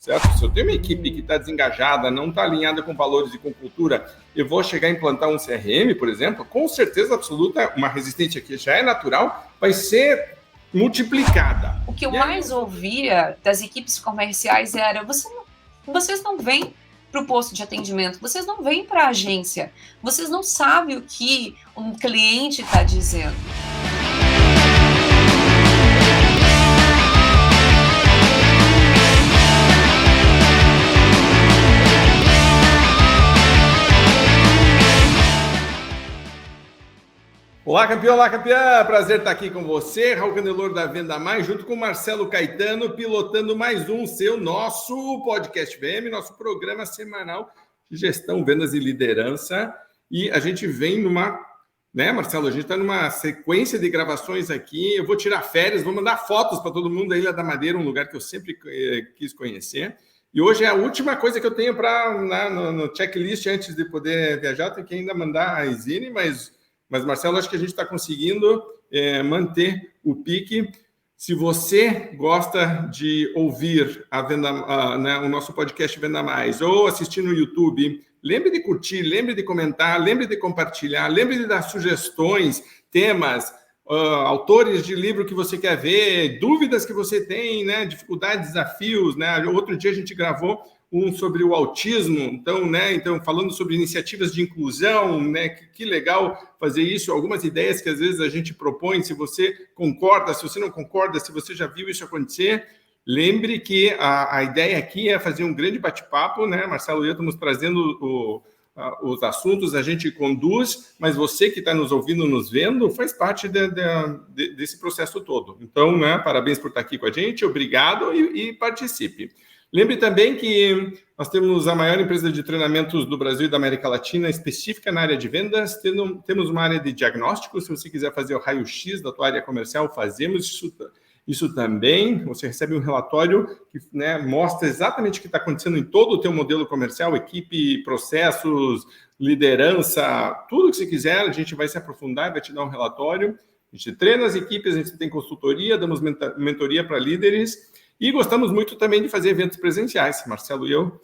certo? Se eu tenho uma equipe que está desengajada, não está alinhada com valores e com cultura, eu vou chegar a implantar um CRM, por exemplo, com certeza absoluta, uma resistência que já é natural, vai ser multiplicada. O que eu mais ouvia das equipes comerciais era: vocês não vêm para o posto de atendimento, vocês não vêm para a agência, vocês não sabem o que um cliente está dizendo. Olá, campeão, olá, campeã! Prazer estar aqui com você, Raul Candeloro da Venda Mais, junto com Marcelo Caetano, pilotando mais um nosso podcast VM, nosso programa semanal de gestão, vendas e liderança. E a gente vem né, Marcelo? A gente está numa sequência de gravações aqui. Eu vou tirar férias, vou mandar fotos para todo mundo da Ilha da Madeira, um lugar que eu sempre quis conhecer. E hoje é a última coisa que eu tenho no checklist antes de poder viajar. Eu tenho que ainda mandar a Isine, mas Marcelo, acho que a gente está conseguindo manter o pique. Se você gosta de ouvir o nosso podcast Venda Mais ou assistir no YouTube, lembre de curtir, lembre de comentar, lembre de compartilhar, lembre de dar sugestões, temas, autores de livro que você quer ver, dúvidas que você tem, né, dificuldades, desafios. Né? Outro dia a gente gravou um sobre o autismo, então falando sobre iniciativas de inclusão, né? Que legal fazer isso, algumas ideias que às vezes a gente propõe, se você concorda, se você não concorda, se você já viu isso acontecer, lembre que a ideia aqui é fazer um grande bate-papo, né? Marcelo e eu estamos trazendo os assuntos, a gente conduz, mas você que está nos ouvindo, nos vendo, faz parte desse processo todo. Então, né, parabéns por estar aqui com a gente, obrigado e participe. Lembre também que nós temos a maior empresa de treinamentos do Brasil e da América Latina, específica na área de vendas. Temos uma área de diagnóstico. Se você quiser fazer o raio-x da tua área comercial, fazemos isso também. Você recebe um relatório que, né, mostra exatamente o que está acontecendo em todo o teu modelo comercial, equipe, processos, liderança, tudo que você quiser. A gente vai se aprofundar e vai te dar um relatório. A gente treina as equipes, a gente tem consultoria, damos mentoria para líderes. E gostamos muito também de fazer eventos presenciais. Marcelo e eu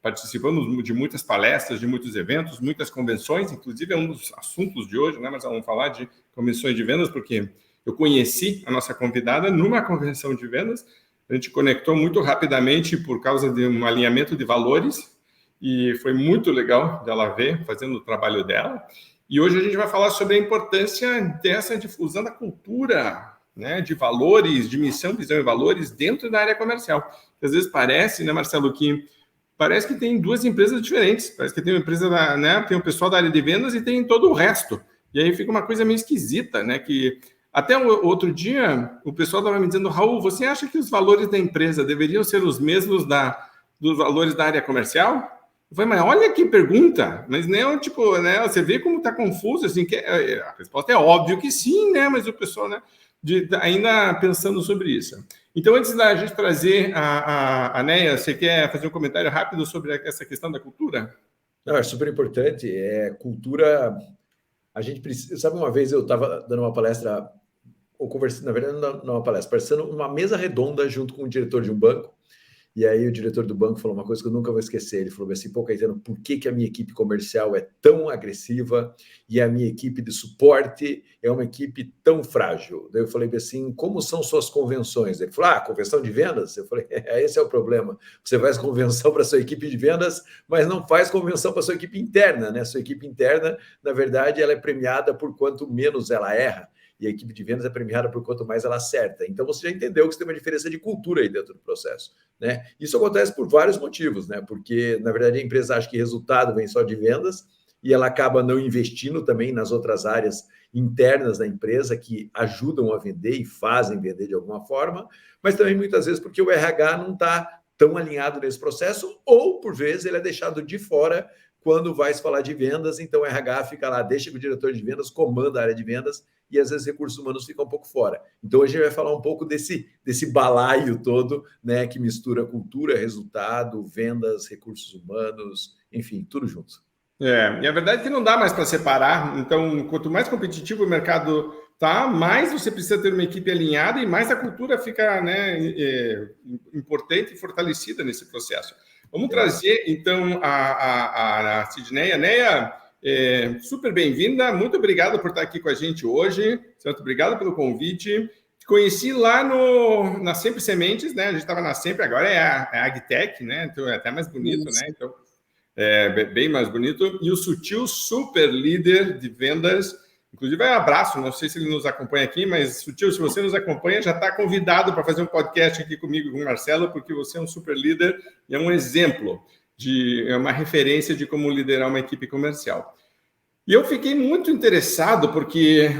participamos de muitas palestras, de muitos eventos, muitas convenções, inclusive é um dos assuntos de hoje, né? Mas vamos falar de convenções de vendas, porque eu conheci a nossa convidada numa convenção de vendas. A gente conectou muito rapidamente por causa de um alinhamento de valores e foi muito legal dela ver fazendo o trabalho dela. E hoje a gente vai falar sobre a importância dessa difusão da cultura, né, de valores, de missão, visão e valores dentro da área comercial. Às vezes parece, né, Marcelo, que tem duas empresas diferentes. Parece que tem uma empresa, tem o pessoal da área de vendas e tem todo o resto. E aí fica uma coisa meio esquisita, né? Que até outro dia o pessoal estava me dizendo: Raul, você acha que os valores da empresa deveriam ser os mesmos dos valores da área comercial? Eu falei, mas olha que pergunta, mas não, tipo, né? Você vê como está confuso, assim, que a resposta é óbvio que sim, né? Mas o pessoal, né? Ainda pensando sobre isso. Então, antes da gente trazer a Neia, você quer fazer um comentário rápido sobre essa questão da cultura? Não, é super importante. Cultura, a gente precisa... Sabe, uma vez eu estava dando uma palestra, ou conversando, na verdade, não uma palestra, parecendo uma mesa redonda junto com o diretor de um banco. E aí o diretor do banco falou uma coisa que eu nunca vou esquecer. Ele falou assim: pô, Caetano, por que a minha equipe comercial é tão agressiva e a minha equipe de suporte é uma equipe tão frágil? Daí eu falei assim: como são suas convenções? Ele falou: convenção de vendas? Eu falei: esse é o problema. Você faz convenção para sua equipe de vendas, mas não faz convenção para sua equipe interna, né? Sua equipe interna, na verdade, ela é premiada por quanto menos ela erra. E a equipe de vendas é premiada por quanto mais ela acerta. Então, você já entendeu que você tem uma diferença de cultura aí dentro do processo, né? Isso acontece por vários motivos, né? Porque, na verdade, a empresa acha que resultado vem só de vendas e ela acaba não investindo também nas outras áreas internas da empresa que ajudam a vender e fazem vender de alguma forma, mas também muitas vezes porque o RH não está tão alinhado nesse processo ou, por vezes, ele é deixado de fora quando vai se falar de vendas. Então, o RH fica lá, deixa que o diretor de vendas comanda a área de vendas e, às vezes, recursos humanos ficam um pouco fora. Então, hoje a gente vai falar um pouco desse balaio todo, né, que mistura cultura, resultado, vendas, recursos humanos, enfim, tudo junto. E a verdade é que não dá mais para separar. Então, quanto mais competitivo o mercado tá? Mais você precisa ter uma equipe alinhada e mais a cultura fica, né, importante e fortalecida nesse processo. Vamos trazer, então, a Sidneia. Neia, super bem-vinda, muito obrigado por estar aqui com a gente hoje, certo? Obrigado pelo convite. Te conheci lá na Sempre Sementes, né? A gente estava na Sempre, agora é a AgTech, né? Então é até mais bonito, né? Então, bem mais bonito. E o Sutil, super líder de vendas. Inclusive, um abraço, não sei se ele nos acompanha aqui, mas, Sutil, se você nos acompanha, já está convidado para fazer um podcast aqui comigo e com o Marcelo, porque você é um super líder e é um exemplo, é uma referência de como liderar uma equipe comercial. E eu fiquei muito interessado, porque,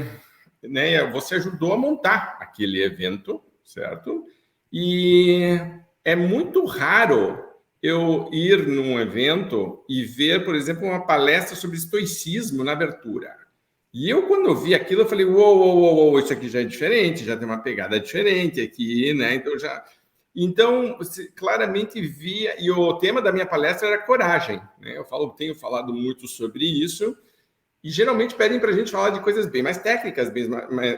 né, você ajudou a montar aquele evento, certo? E é muito raro eu ir num evento e ver, por exemplo, uma palestra sobre estoicismo na abertura. E eu, quando eu vi aquilo, eu falei, uou, isso aqui já é diferente, já tem uma pegada diferente aqui, né? Então, você claramente via, e o tema da minha palestra era coragem, né? Tenho falado muito sobre isso, e geralmente pedem para a gente falar de coisas bem mais técnicas, bem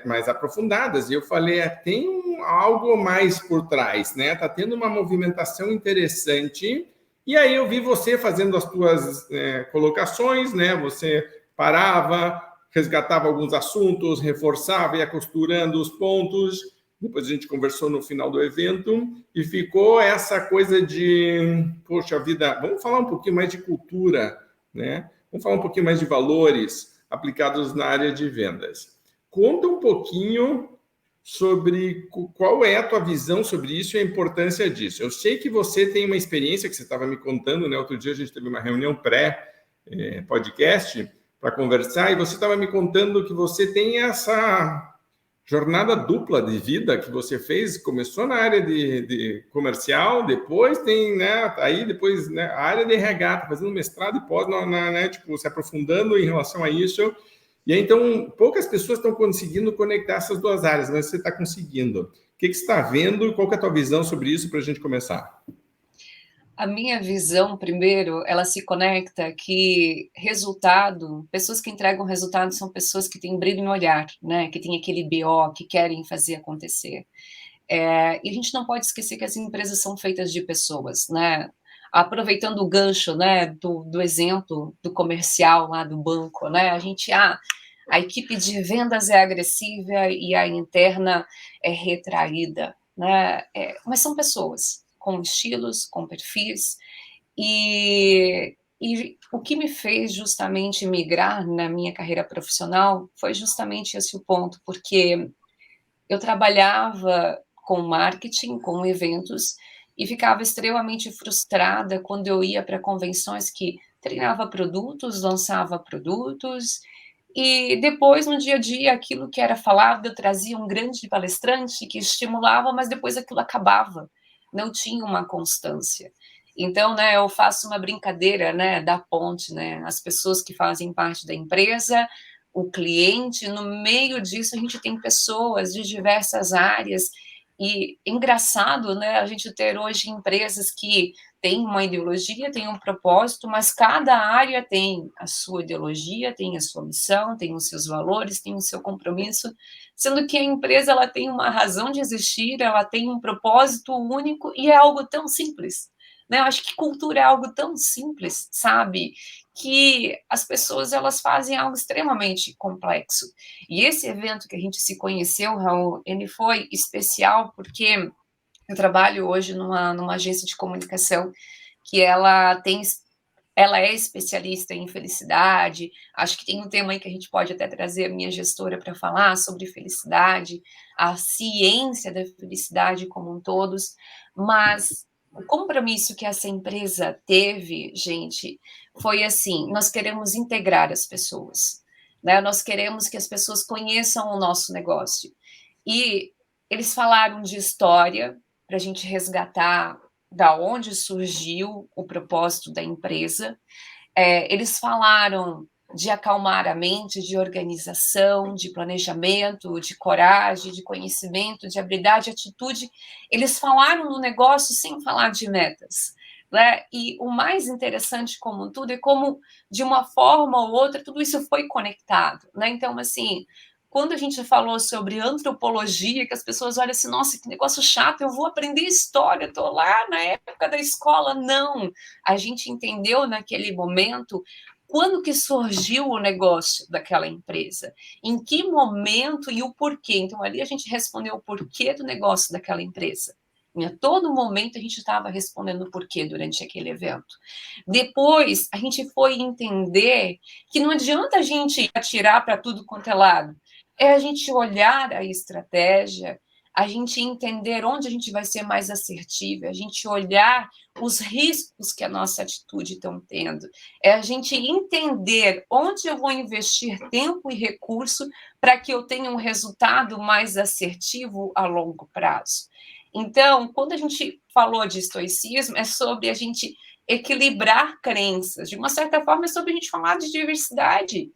mais aprofundadas. E eu falei, tem algo mais por trás, né? Está tendo uma movimentação interessante. E aí eu vi você fazendo as suas colocações, né? Você parava, resgatava alguns assuntos, reforçava, ia costurando os pontos. Depois a gente conversou no final do evento e ficou essa coisa de, poxa vida, vamos falar um pouquinho mais de cultura, né? Vamos falar um pouquinho mais de valores aplicados na área de vendas. Conta um pouquinho sobre qual é a tua visão sobre isso e a importância disso. Eu sei que você tem uma experiência que você estava me contando, né? Outro dia a gente teve uma reunião pré-podcast para conversar e você estava me contando que você tem essa jornada dupla de vida que você fez, começou na área de comercial, depois tem, né, aí depois, né, a área de RH, tá fazendo mestrado e pós, né, tipo, se aprofundando em relação a isso. E aí, então, poucas pessoas estão conseguindo conectar essas duas áreas, mas você está conseguindo. O que você está vendo? Qual que é a tua visão sobre isso para a gente começar? A minha visão, primeiro, ela se conecta que pessoas que entregam resultado são pessoas que têm brilho no olhar, né? Que têm aquele BO, que querem fazer acontecer. E a gente não pode esquecer que as empresas são feitas de pessoas, né? Aproveitando o gancho, né, do exemplo do comercial lá do banco, né? A equipe de vendas é agressiva e a interna é retraída, né? Mas são pessoas com estilos, com perfis, e o que me fez justamente migrar na minha carreira profissional foi justamente esse o ponto, porque eu trabalhava com marketing, com eventos, e ficava extremamente frustrada quando eu ia para convenções que treinava produtos, lançava produtos, e depois, no dia a dia, aquilo que era falado, eu trazia um grande palestrante que estimulava, mas depois aquilo acabava, não tinha uma constância. Então, né, eu faço uma brincadeira, né, da ponte, né, as pessoas que fazem parte da empresa, o cliente, no meio disso a gente tem pessoas de diversas áreas, e engraçado, né, a gente ter hoje empresas que têm uma ideologia, têm um propósito, mas cada área tem a sua ideologia, tem a sua missão, tem os seus valores, tem o seu compromisso, sendo que a empresa ela tem uma razão de existir, ela tem um propósito único e é algo tão simples, né? Eu acho que cultura é algo tão simples, sabe? Que as pessoas elas fazem algo extremamente complexo. E esse evento que a gente se conheceu, Raul, ele foi especial porque eu trabalho hoje numa agência de comunicação que ela é especialista em felicidade. Acho que tem um tema aí que a gente pode até trazer a minha gestora para falar sobre felicidade, a ciência da felicidade como um todo, mas o compromisso que essa empresa teve, gente, foi assim: nós queremos integrar as pessoas, né? Nós queremos que as pessoas conheçam o nosso negócio. E eles falaram de história para a gente resgatar da onde surgiu o propósito da empresa. Eles falaram de acalmar a mente, de organização, de planejamento, de coragem, de conhecimento, de habilidade, atitude. Eles falaram no negócio sem falar de metas, né? E o mais interessante, como tudo, é como, de uma forma ou outra, tudo isso foi conectado, né? Então, assim, quando a gente falou sobre antropologia, que as pessoas olham assim, nossa, que negócio chato, eu vou aprender história, estou lá na época da escola. Não, a gente entendeu naquele momento quando que surgiu o negócio daquela empresa, em que momento e o porquê. Então, ali a gente respondeu o porquê do negócio daquela empresa. Em todo momento a gente estava respondendo o porquê durante aquele evento. Depois, a gente foi entender que não adianta a gente atirar para tudo quanto é lado. É a gente olhar a estratégia, a gente entender onde a gente vai ser mais assertivo, a gente olhar os riscos que a nossa atitude está tendo, é a gente entender onde eu vou investir tempo e recurso para que eu tenha um resultado mais assertivo a longo prazo. Então, quando a gente falou de estoicismo, é sobre a gente equilibrar crenças. De uma certa forma, é sobre a gente falar de diversidade.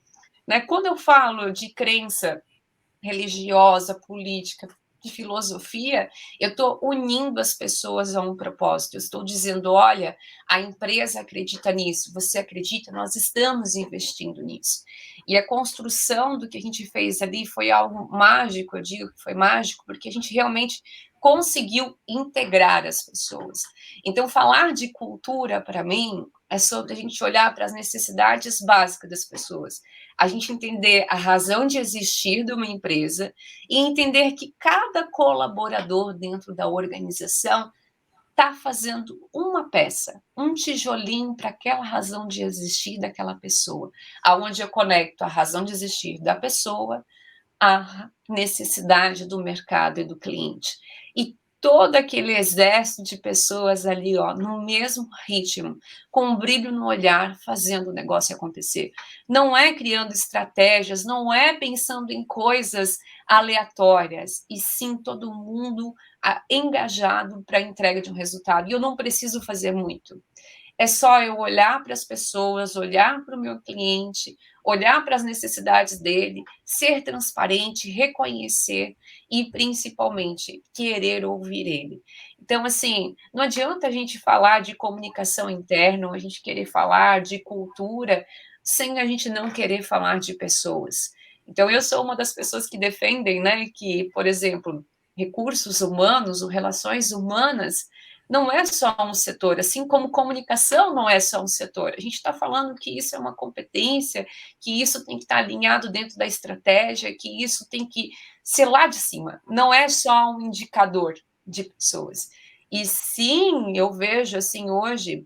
Né? Quando eu falo de crença religiosa, política, de filosofia, eu estou unindo as pessoas a um propósito. Eu estou dizendo, olha, a empresa acredita nisso, você acredita, nós estamos investindo nisso. E a construção do que a gente fez ali foi algo mágico, eu digo que foi mágico, porque a gente realmente conseguiu integrar as pessoas. Então, falar de cultura, para mim, é sobre a gente olhar para as necessidades básicas das pessoas, a gente entender a razão de existir de uma empresa e entender que cada colaborador dentro da organização está fazendo uma peça, um tijolinho para aquela razão de existir daquela pessoa, aonde eu conecto a razão de existir da pessoa à necessidade do mercado e do cliente. E todo aquele exército de pessoas ali, ó, no mesmo ritmo, com um brilho no olhar, fazendo o negócio acontecer. Não é criando estratégias, não é pensando em coisas aleatórias, e sim todo mundo engajado para a entrega de um resultado. E eu não preciso fazer muito. É só eu olhar para as pessoas, olhar para o meu cliente, olhar para as necessidades dele, ser transparente, reconhecer e, principalmente, querer ouvir ele. Então, assim, não adianta a gente falar de comunicação interna, a gente querer falar de cultura, sem a gente não querer falar de pessoas. Então, eu sou uma das pessoas que defendem, né, que, por exemplo, recursos humanos ou relações humanas não é só um setor, assim como comunicação não é só um setor. A gente está falando que isso é uma competência, que isso tem que estar alinhado dentro da estratégia, que isso tem que ser lá de cima. Não é só um indicador de pessoas. E sim, eu vejo assim hoje,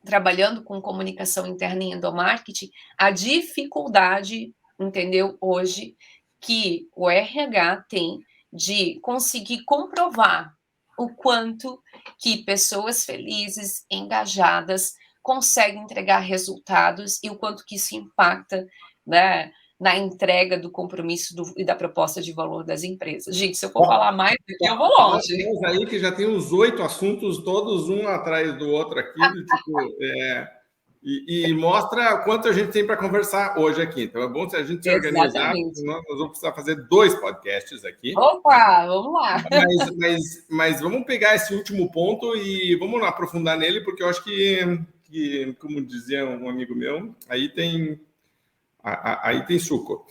trabalhando com comunicação interna e endomarketing, a dificuldade, entendeu, hoje, que o RH tem de conseguir comprovar o quanto que pessoas felizes, engajadas, conseguem entregar resultados e o quanto que isso impacta, né, na entrega do compromisso e da proposta de valor das empresas. Gente, se eu for falar mais aqui, eu vou longe. Temos aí que já tem uns 8 assuntos, todos um atrás do outro aqui, e mostra quanto a gente tem para conversar hoje aqui. Então, é bom se a gente se organizar, nós vamos precisar fazer 2 podcasts aqui. Opa, vamos lá. Mas vamos pegar esse último ponto e vamos aprofundar nele, porque eu acho que como dizia um amigo meu, aí tem suco.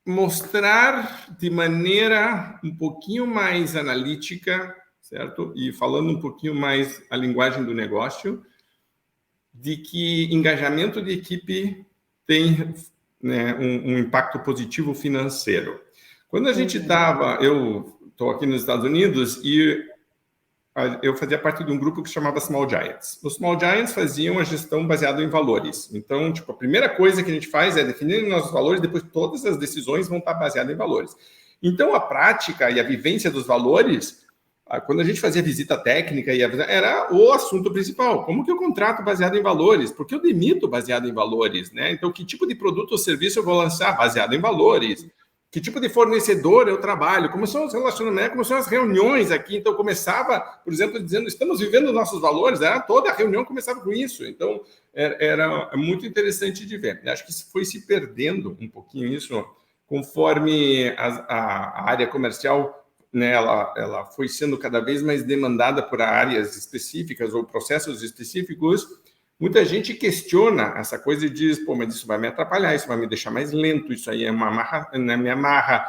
Mostrar de maneira um pouquinho mais analítica, certo? E falando um pouquinho mais a linguagem do negócio, de que engajamento de equipe tem, né, um impacto positivo financeiro. Quando a gente eu estou aqui nos Estados Unidos e eu fazia parte de um grupo que se chamava Small Giants. Os Small Giants faziam a gestão baseada em valores. Então, a primeira coisa que a gente faz é definir nossos valores, depois todas as decisões vão estar baseadas em valores. Então, a prática e a vivência dos valores, quando a gente fazia visita técnica, era o assunto principal. Como que eu contrato baseado em valores? Porque eu demito baseado em valores, né? Então, que tipo de produto ou serviço eu vou lançar baseado em valores? Que tipo de fornecedor eu trabalho? Como são os relacionamentos? Como são as reuniões aqui? Então, começava, por exemplo, dizendo, estamos vivendo nossos valores. Toda a reunião começava com isso. Então, era muito interessante de ver. Eu acho que foi se perdendo um pouquinho isso, conforme a área comercial, né, ela foi sendo cada vez mais demandada por áreas específicas ou processos específicos, muita gente questiona essa coisa e diz, pô, mas isso vai me atrapalhar, isso vai me deixar mais lento, isso aí é uma amarra, né, me amarra,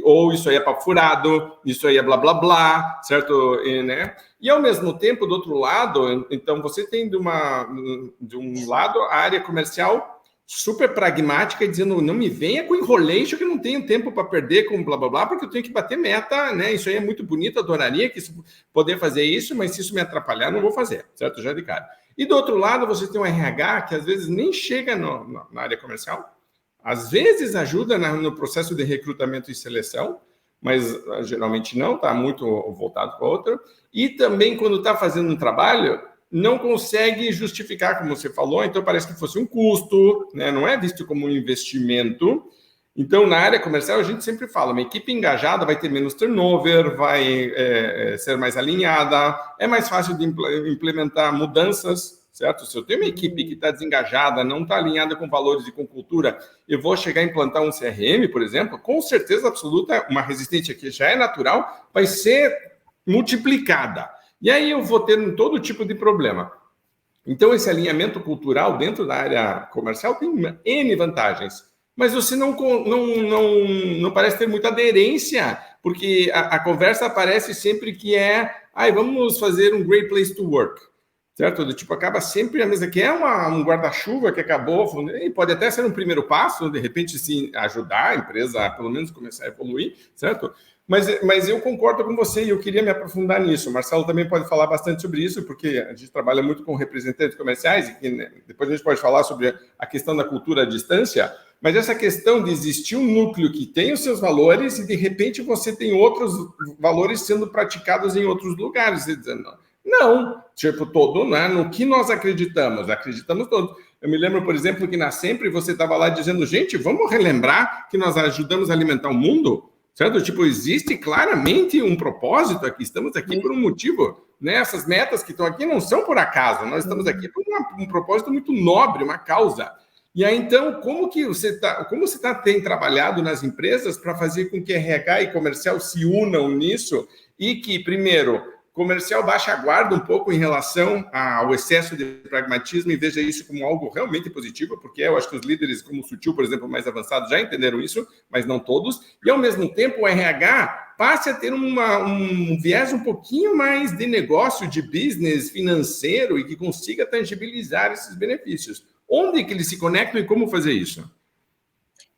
ou isso aí é papo furado, isso aí é blá, blá, blá, certo? Né? E, ao mesmo tempo, do outro lado, então, você tem de um lado a área comercial super pragmática, dizendo, não me venha com enrolation que eu não tenho tempo para perder com blá, blá, blá, porque eu tenho que bater meta, né? Isso aí é muito bonito, adoraria poder fazer isso, mas se isso me atrapalhar, não vou fazer, certo? Já de cara. E do outro lado, você tem um RH que às vezes nem chega na área comercial, às vezes ajuda no processo de recrutamento e seleção, mas geralmente não, está muito voltado para outra. E também, quando está fazendo um trabalho, não consegue justificar, como você falou, então parece que fosse um custo, né? Não é visto como um investimento. Então, na área comercial, a gente sempre fala, uma equipe engajada vai ter menos turnover, vai ser mais alinhada, é mais fácil de implementar mudanças, certo? Se eu tenho uma equipe que está desengajada, não está alinhada com valores e com cultura, eu vou chegar a implantar um CRM, por exemplo, com certeza absoluta, uma resistência que já é natural, vai ser multiplicada. E aí eu vou ter todo tipo de problema. Então, esse alinhamento cultural dentro da área comercial tem N vantagens, mas você não parece ter muita aderência, porque a conversa parece sempre que vamos fazer um great place to work, certo? Do tipo, acaba sempre a mesa que é um guarda-chuva que acabou, e pode até ser um primeiro passo, de repente, sim, ajudar a empresa a pelo menos começar a evoluir, certo? Mas eu concordo com você e eu queria me aprofundar nisso. O Marcelo também pode falar bastante sobre isso, porque a gente trabalha muito com representantes comerciais e né, depois a gente pode falar sobre a questão da cultura à distância, mas essa questão de existir um núcleo que tem os seus valores e, de repente, você tem outros valores sendo praticados em outros lugares. Não, tipo, todo, né, no que nós acreditamos todos. Eu me lembro, por exemplo, que na Sempre você estava lá dizendo, gente, vamos relembrar que nós ajudamos a alimentar o mundo? Certo? Tipo, existe claramente um propósito aqui, estamos aqui por um motivo, né? Essas metas que estão aqui não são por acaso, nós estamos aqui por um propósito muito nobre, uma causa. E aí, então, como você tem trabalhado nas empresas para fazer com que RH e comercial se unam nisso e que, primeiro, comercial baixe a guarda um pouco em relação ao excesso de pragmatismo e veja isso como algo realmente positivo, porque eu acho que os líderes, como o Sutil, por exemplo, mais avançados, já entenderam isso, mas não todos, e ao mesmo tempo o RH passe a ter um viés um pouquinho mais de negócio, de business financeiro e que consiga tangibilizar esses benefícios. Onde que eles se conectam e como fazer isso?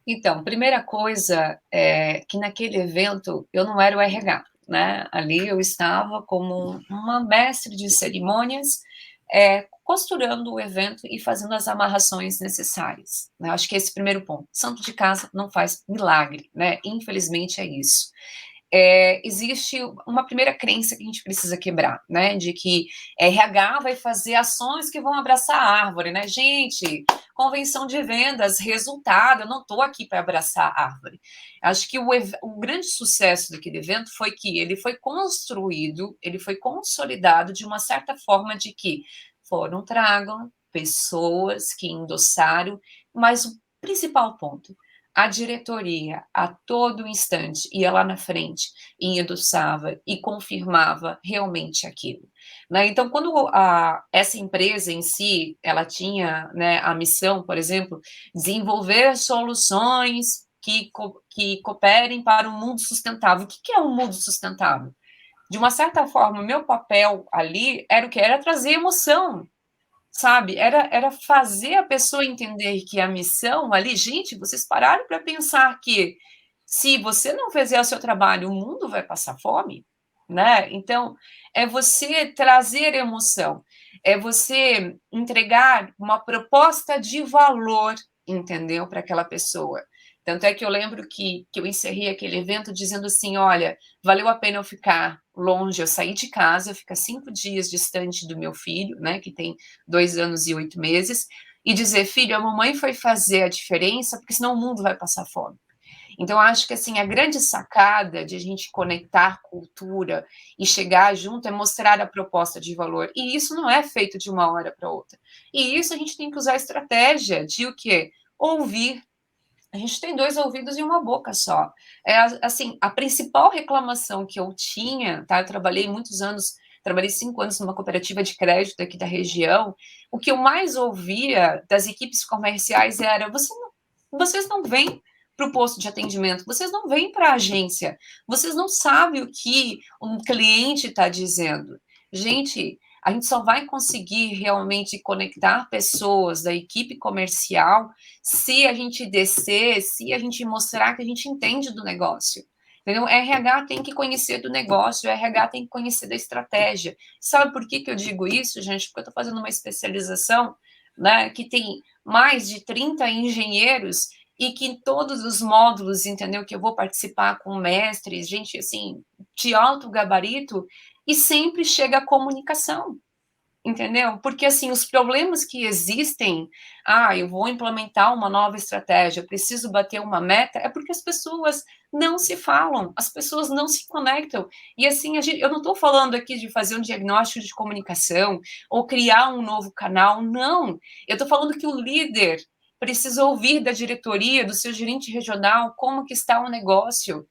Então, primeira coisa é que naquele evento eu não era o RH. Né? Ali eu estava como uma mestre de cerimônias, costurando o evento e fazendo as amarrações necessárias. Né? Acho que esse é o primeiro ponto. Santo de casa não faz milagre, né? Infelizmente é isso. Existe uma primeira crença que a gente precisa quebrar, né? De que RH vai fazer ações que vão abraçar a árvore, né? Gente, convenção de vendas, resultado, eu não estou aqui para abraçar a árvore. Acho que o grande sucesso daquele evento foi que ele foi construído, ele foi consolidado de uma certa forma de que tragam pessoas que endossaram, mas o principal ponto, a diretoria, a todo instante, ia lá na frente e endossava e confirmava realmente aquilo. Né? Então, quando essa empresa em si, ela tinha, né, a missão, por exemplo, desenvolver soluções que cooperem para um mundo sustentável. O que é um mundo sustentável? De uma certa forma, o meu papel ali era o que? Era trazer emoção, sabe? Era fazer a pessoa entender que a missão ali, gente, vocês pararam para pensar que se você não fizer o seu trabalho, o mundo vai passar fome, né? Então, é você trazer emoção, é você entregar uma proposta de valor, entendeu? Para aquela pessoa. Tanto é que eu lembro que eu encerrei aquele evento dizendo assim, olha, valeu a pena eu ficar longe, eu saí de casa, eu ficar 5 dias distante do meu filho, né, que tem 2 anos e 8 meses, e dizer, filho, a mamãe foi fazer a diferença, porque senão o mundo vai passar fome. Então, acho que assim, a grande sacada de a gente conectar cultura e chegar junto é mostrar a proposta de valor. E isso não é feito de uma hora para outra. E isso a gente tem que usar a estratégia de o quê? Ouvir. A gente tem 2 ouvidos e uma boca só. Assim, a principal reclamação que eu tinha, tá? Eu trabalhei muitos anos trabalhei 5 anos numa cooperativa de crédito aqui da região, o que eu mais ouvia das equipes comerciais era: vocês não vêm para o posto de atendimento, vocês não vêm para a agência, vocês não sabem o que um cliente está dizendo. Gente, a gente só vai conseguir realmente conectar pessoas da equipe comercial se a gente descer, se a gente mostrar que a gente entende do negócio. Entendeu? RH tem que conhecer do negócio, RH tem que conhecer da estratégia. Sabe por que eu digo isso, gente? Porque eu estou fazendo uma especialização, né, que tem mais de 30 engenheiros e que em todos os módulos, entendeu, que eu vou participar com mestres, gente, assim, de alto gabarito, e sempre chega a comunicação. Entendeu? Porque, assim, os problemas que existem, eu vou implementar uma nova estratégia, eu preciso bater uma meta, é porque as pessoas não se falam, as pessoas não se conectam. E, assim, eu não estou falando aqui de fazer um diagnóstico de comunicação ou criar um novo canal, não. Eu estou falando que o líder precisa ouvir da diretoria, do seu gerente regional, como que está o negócio.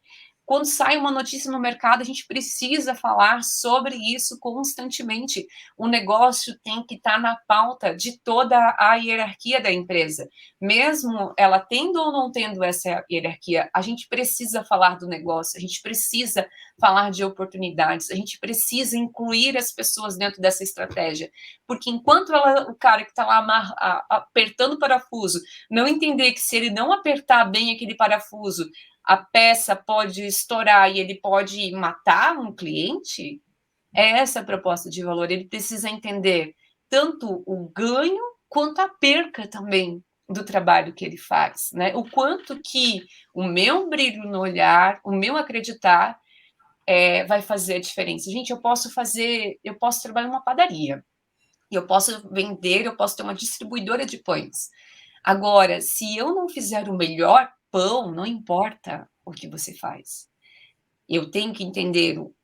Quando sai uma notícia no mercado, a gente precisa falar sobre isso constantemente. O negócio tem que estar na pauta de toda a hierarquia da empresa. Mesmo ela tendo ou não tendo essa hierarquia, a gente precisa falar do negócio, a gente precisa falar de oportunidades, a gente precisa incluir as pessoas dentro dessa estratégia. Porque enquanto o cara que está lá apertando o parafuso não entender que se ele não apertar bem aquele parafuso, a peça pode estourar e ele pode matar um cliente, é essa a proposta de valor. Ele precisa entender tanto o ganho quanto a perca também do trabalho que ele faz, né? O quanto que o meu brilho no olhar, o meu acreditar vai fazer a diferença. Gente, eu posso trabalhar numa padaria, eu posso vender, eu posso ter uma distribuidora de pães. Agora, se eu não fizer o melhor pão, não importa o que você faz. Eu tenho que entender o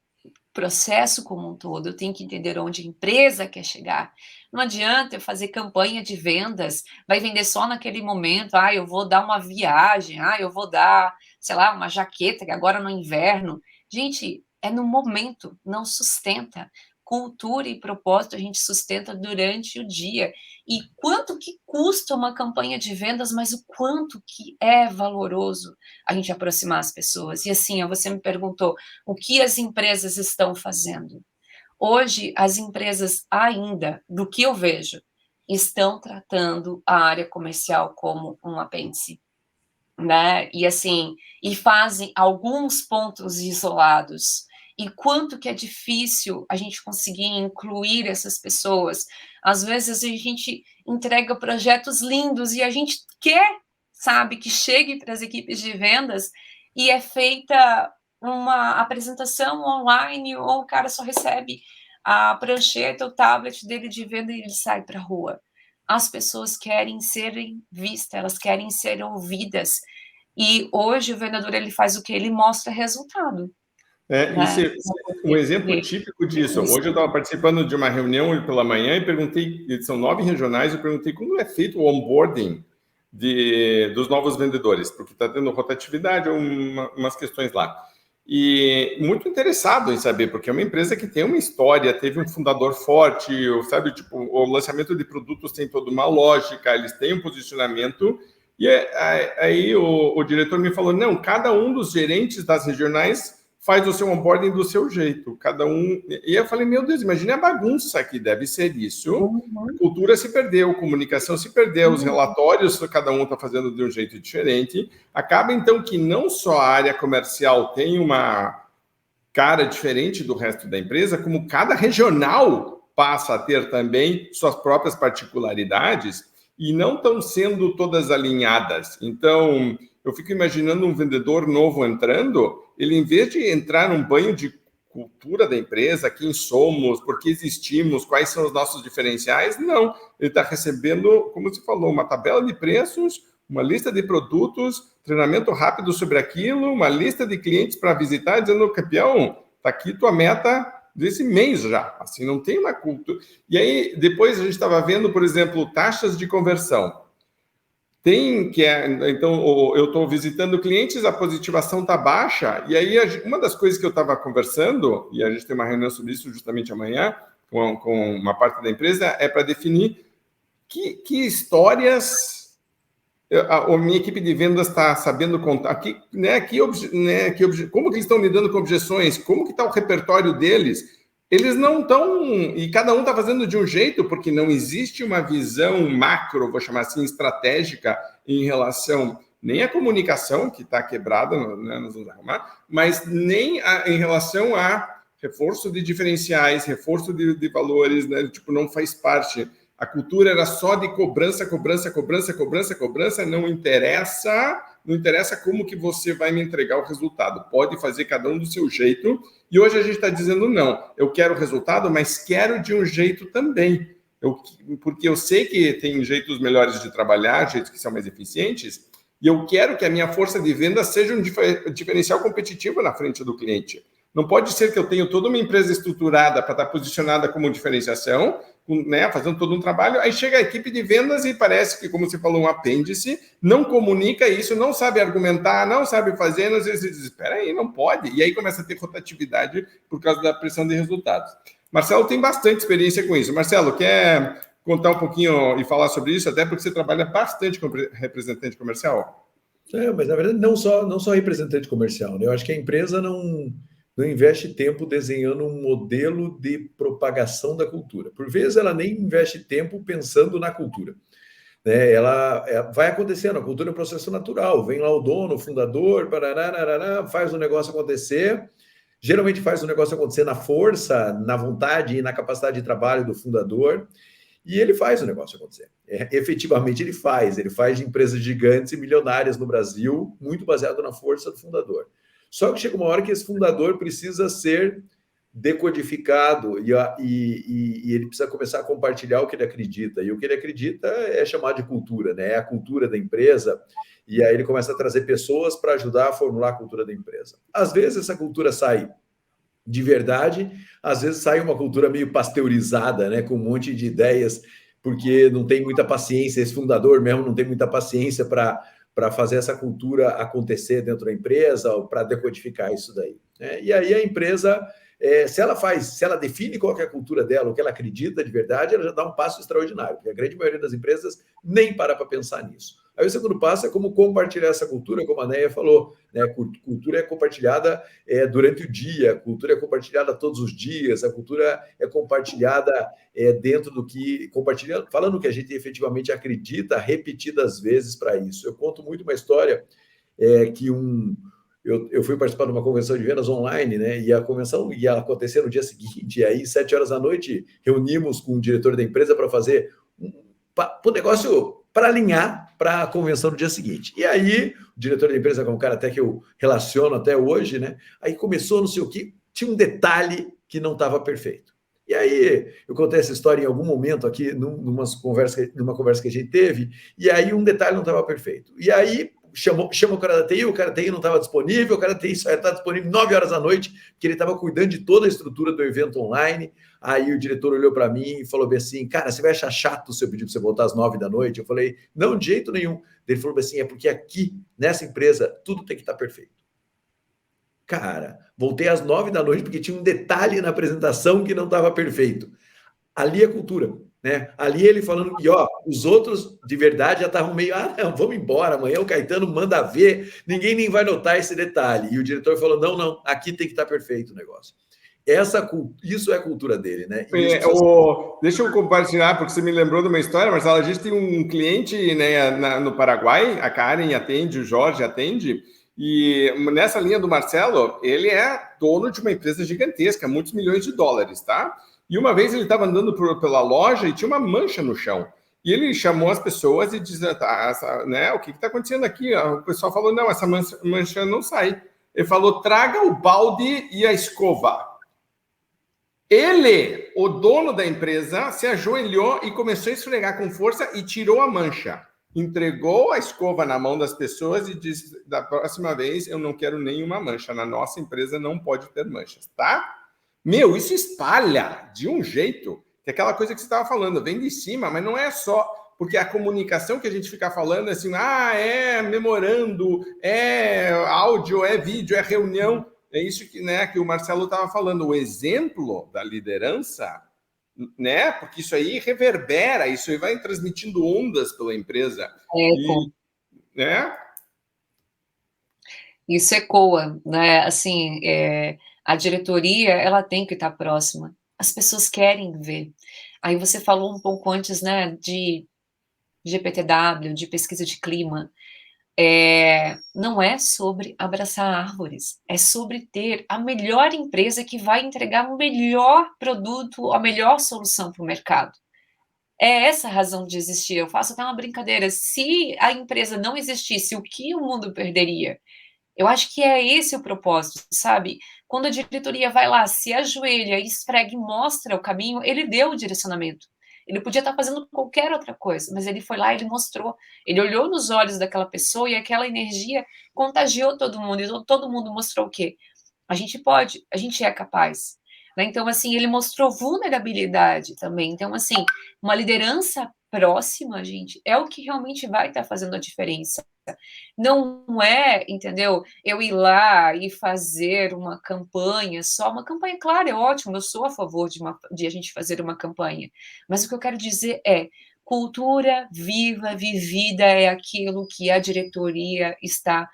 processo como um todo, eu tenho que entender onde a empresa quer chegar. Não adianta eu fazer campanha de vendas, vai vender só naquele momento, eu vou dar uma viagem, eu vou dar, sei lá, uma jaqueta, que agora no inverno. Gente, é no momento, não sustenta. Cultura e propósito a gente sustenta durante o dia. E quanto que custa uma campanha de vendas, mas o quanto que é valoroso a gente aproximar as pessoas. E assim, você me perguntou, o que as empresas estão fazendo? Hoje, as empresas ainda, do que eu vejo, estão tratando a área comercial como um apêndice, né? E assim, e fazem alguns pontos isolados. E quanto que é difícil a gente conseguir incluir essas pessoas. Às vezes a gente entrega projetos lindos e a gente quer, sabe, que chegue para as equipes de vendas e é feita uma apresentação online ou o cara só recebe a prancheta, o tablet dele de venda e ele sai para a rua. As pessoas querem serem vistas, elas querem ser ouvidas. E hoje o vendedor ele faz o que? Ele mostra resultado. Isso é um exemplo típico disso. Hoje eu estava participando de uma reunião pela manhã e perguntei, são 9 regionais, eu perguntei como é feito o onboarding dos novos vendedores, porque está tendo rotatividade, umas questões lá. E muito interessado em saber, porque é uma empresa que tem uma história, teve um fundador forte, sabe, tipo, o lançamento de produtos tem toda uma lógica, eles têm um posicionamento. E aí o diretor me falou, não, cada um dos gerentes das regionais faz o seu onboarding do seu jeito, cada um... E eu falei, meu Deus, imagine a bagunça que deve ser isso. A cultura se perdeu, a comunicação se perdeu, os relatórios, cada um está fazendo de um jeito diferente. Acaba, então, que não só a área comercial tem uma cara diferente do resto da empresa, como cada regional passa a ter também suas próprias particularidades e não estão sendo todas alinhadas. Então, eu fico imaginando um vendedor novo entrando, ele, em vez de entrar num banho de cultura da empresa, quem somos, por que existimos, quais são os nossos diferenciais, não. Ele está recebendo, como você falou, uma tabela de preços, uma lista de produtos, treinamento rápido sobre aquilo, uma lista de clientes para visitar, dizendo, campeão, está aqui tua meta desse mês já. Assim, não tem uma cultura. E aí, depois a gente estava vendo, por exemplo, taxas de conversão. Então, eu estou visitando clientes, a positivação está baixa, e aí uma das coisas que eu estava conversando, e a gente tem uma reunião sobre isso justamente amanhã, com uma parte da empresa, é para definir que histórias a minha equipe de vendas está sabendo contar, como que eles estão lidando com objeções, como que está o repertório deles. Eles não estão, e cada um está fazendo de um jeito, porque não existe uma visão macro, vou chamar assim, estratégica em relação nem à comunicação, que está quebrada, né, nós vamos arrumar, mas nem em relação a reforço de diferenciais, reforço de valores, né, tipo, não faz parte. A cultura era só de cobrança, não interessa como que você vai me entregar o resultado. Pode fazer cada um do seu jeito. E hoje a gente está dizendo, não, eu quero o resultado, mas quero de um jeito também. Porque eu sei que tem jeitos melhores de trabalhar, jeitos que são mais eficientes, e eu quero que a minha força de venda seja um diferencial competitivo na frente do cliente. Não pode ser que eu tenha toda uma empresa estruturada para estar posicionada como diferenciação, né, fazendo todo um trabalho, aí chega a equipe de vendas e parece que, como você falou, um apêndice, não comunica isso, não sabe argumentar, não sabe fazer, às vezes diz, espera aí, não pode. E aí começa a ter rotatividade por causa da pressão de resultados. Marcelo tem bastante experiência com isso. Marcelo, quer contar um pouquinho e falar sobre isso, até porque você trabalha bastante como representante comercial? Mas na verdade não só representante comercial, né? Eu acho que a empresa não investe tempo desenhando um modelo de propagação da cultura. Por vezes, ela nem investe tempo pensando na cultura. Né? Ela vai acontecendo, a cultura é um processo natural. Vem lá o dono, o fundador, faz o negócio acontecer. Geralmente faz o negócio acontecer na força, na vontade e na capacidade de trabalho do fundador. E ele faz o negócio acontecer. Efetivamente, ele faz de empresas gigantes e milionárias no Brasil, muito baseado na força do fundador. Só que chega uma hora que esse fundador precisa ser decodificado e ele precisa começar a compartilhar o que ele acredita. E o que ele acredita é chamado de cultura, né? É a cultura da empresa. E aí ele começa a trazer pessoas para ajudar a formular a cultura da empresa. Às vezes essa cultura sai de verdade, às vezes sai uma cultura meio pasteurizada, né? Com um monte de ideias, porque não tem muita paciência, esse fundador mesmo não tem muita paciência para fazer essa cultura acontecer dentro da empresa, ou para decodificar isso daí. Né? E aí a empresa, se ela define qual é a cultura dela, o que ela acredita de verdade, ela já dá um passo extraordinário, porque a grande maioria das empresas nem para pensar nisso. Aí o segundo passo é como compartilhar essa cultura, como a Neia falou, né? Cultura é compartilhada durante o dia, cultura é compartilhada todos os dias, a cultura é compartilhada dentro do que... falando que a gente efetivamente acredita repetidas vezes para isso. Eu conto muito uma história que eu fui participar de uma convenção de vendas online, né? E a convenção ia acontecer no dia seguinte, e aí, 7 horas da noite, reunimos com o diretor da empresa para fazer o negócio... para alinhar para a convenção no dia seguinte. E aí, o diretor da empresa, que é um cara até que eu relaciono até hoje, né? Aí começou, não sei o que, tinha um detalhe que não estava perfeito. E aí, eu contei essa história em algum momento aqui, numa conversa que a gente teve, e aí um detalhe não estava perfeito. E aí, chama o cara da TI não estava disponível, o cara da TI só está disponível 9 horas da noite, porque ele estava cuidando de toda a estrutura do evento online. Aí o diretor olhou para mim e falou bem assim, cara, você vai achar chato se eu pedir para você voltar às 9 da noite? Eu falei, não, de jeito nenhum. Ele falou bem assim, é porque aqui, nessa empresa, tudo tem que estar perfeito. Cara, voltei às 9 da noite porque tinha um detalhe na apresentação que não estava perfeito. Ali é cultura, né? Ali ele falando que, os outros de verdade já estavam meio, não, vamos embora, amanhã o Caetano manda ver, ninguém nem vai notar esse detalhe. E o diretor falou, não, aqui tem que estar perfeito o negócio. Isso é a cultura dele, né? Deixa eu compartilhar, porque você me lembrou de uma história, Marcelo. A gente tem um cliente, né, no Paraguai, a Karen atende, o Jorge atende, e nessa linha do Marcelo, ele é dono de uma empresa gigantesca, muitos milhões de dólares, tá? E uma vez ele estava andando pela loja e tinha uma mancha no chão. E ele chamou as pessoas e disse, né, o que está acontecendo aqui? O pessoal falou, não, essa mancha não sai. Ele falou, traga o balde e a escova. Ele, o dono da empresa, se ajoelhou e começou a esfregar com força e tirou a mancha. Entregou a escova na mão das pessoas e disse, da próxima vez eu não quero nenhuma mancha. Na nossa empresa não pode ter manchas, tá? Meu, isso espalha de um jeito, que é aquela coisa que você estava falando, vem de cima, mas não é só porque a comunicação que a gente fica falando é assim, é memorando, é áudio, é vídeo, é reunião, é isso que, né, que o Marcelo estava falando, o exemplo da liderança, né, porque isso aí reverbera, isso aí vai transmitindo ondas pela empresa. E, né? Isso ecoa, né? Assim, a diretoria, ela tem que estar próxima. As pessoas querem ver. Aí você falou um pouco antes, né, de GPTW, de pesquisa de clima. Não é sobre abraçar árvores, é sobre ter a melhor empresa que vai entregar o melhor produto, a melhor solução para o mercado. É essa a razão de existir. Eu faço até uma brincadeira. Se a empresa não existisse, o que o mundo perderia? Eu acho que é esse o propósito, sabe? Quando a diretoria vai lá, se ajoelha, esfrega e mostra o caminho, ele deu o direcionamento. Ele podia estar fazendo qualquer outra coisa, mas ele foi lá e ele mostrou. Ele olhou nos olhos daquela pessoa e aquela energia contagiou todo mundo. E todo mundo mostrou o quê? A gente pode, a gente é capaz. Né? Então, assim, ele mostrou vulnerabilidade também. Então, assim, uma liderança próxima, gente, é o que realmente vai estar fazendo a diferença. Não é, entendeu? Eu ir lá e fazer uma campanha só. Uma campanha, claro, é ótimo, eu sou a favor de a gente fazer uma campanha. Mas o que eu quero dizer é, cultura viva, vivida, é aquilo que a diretoria está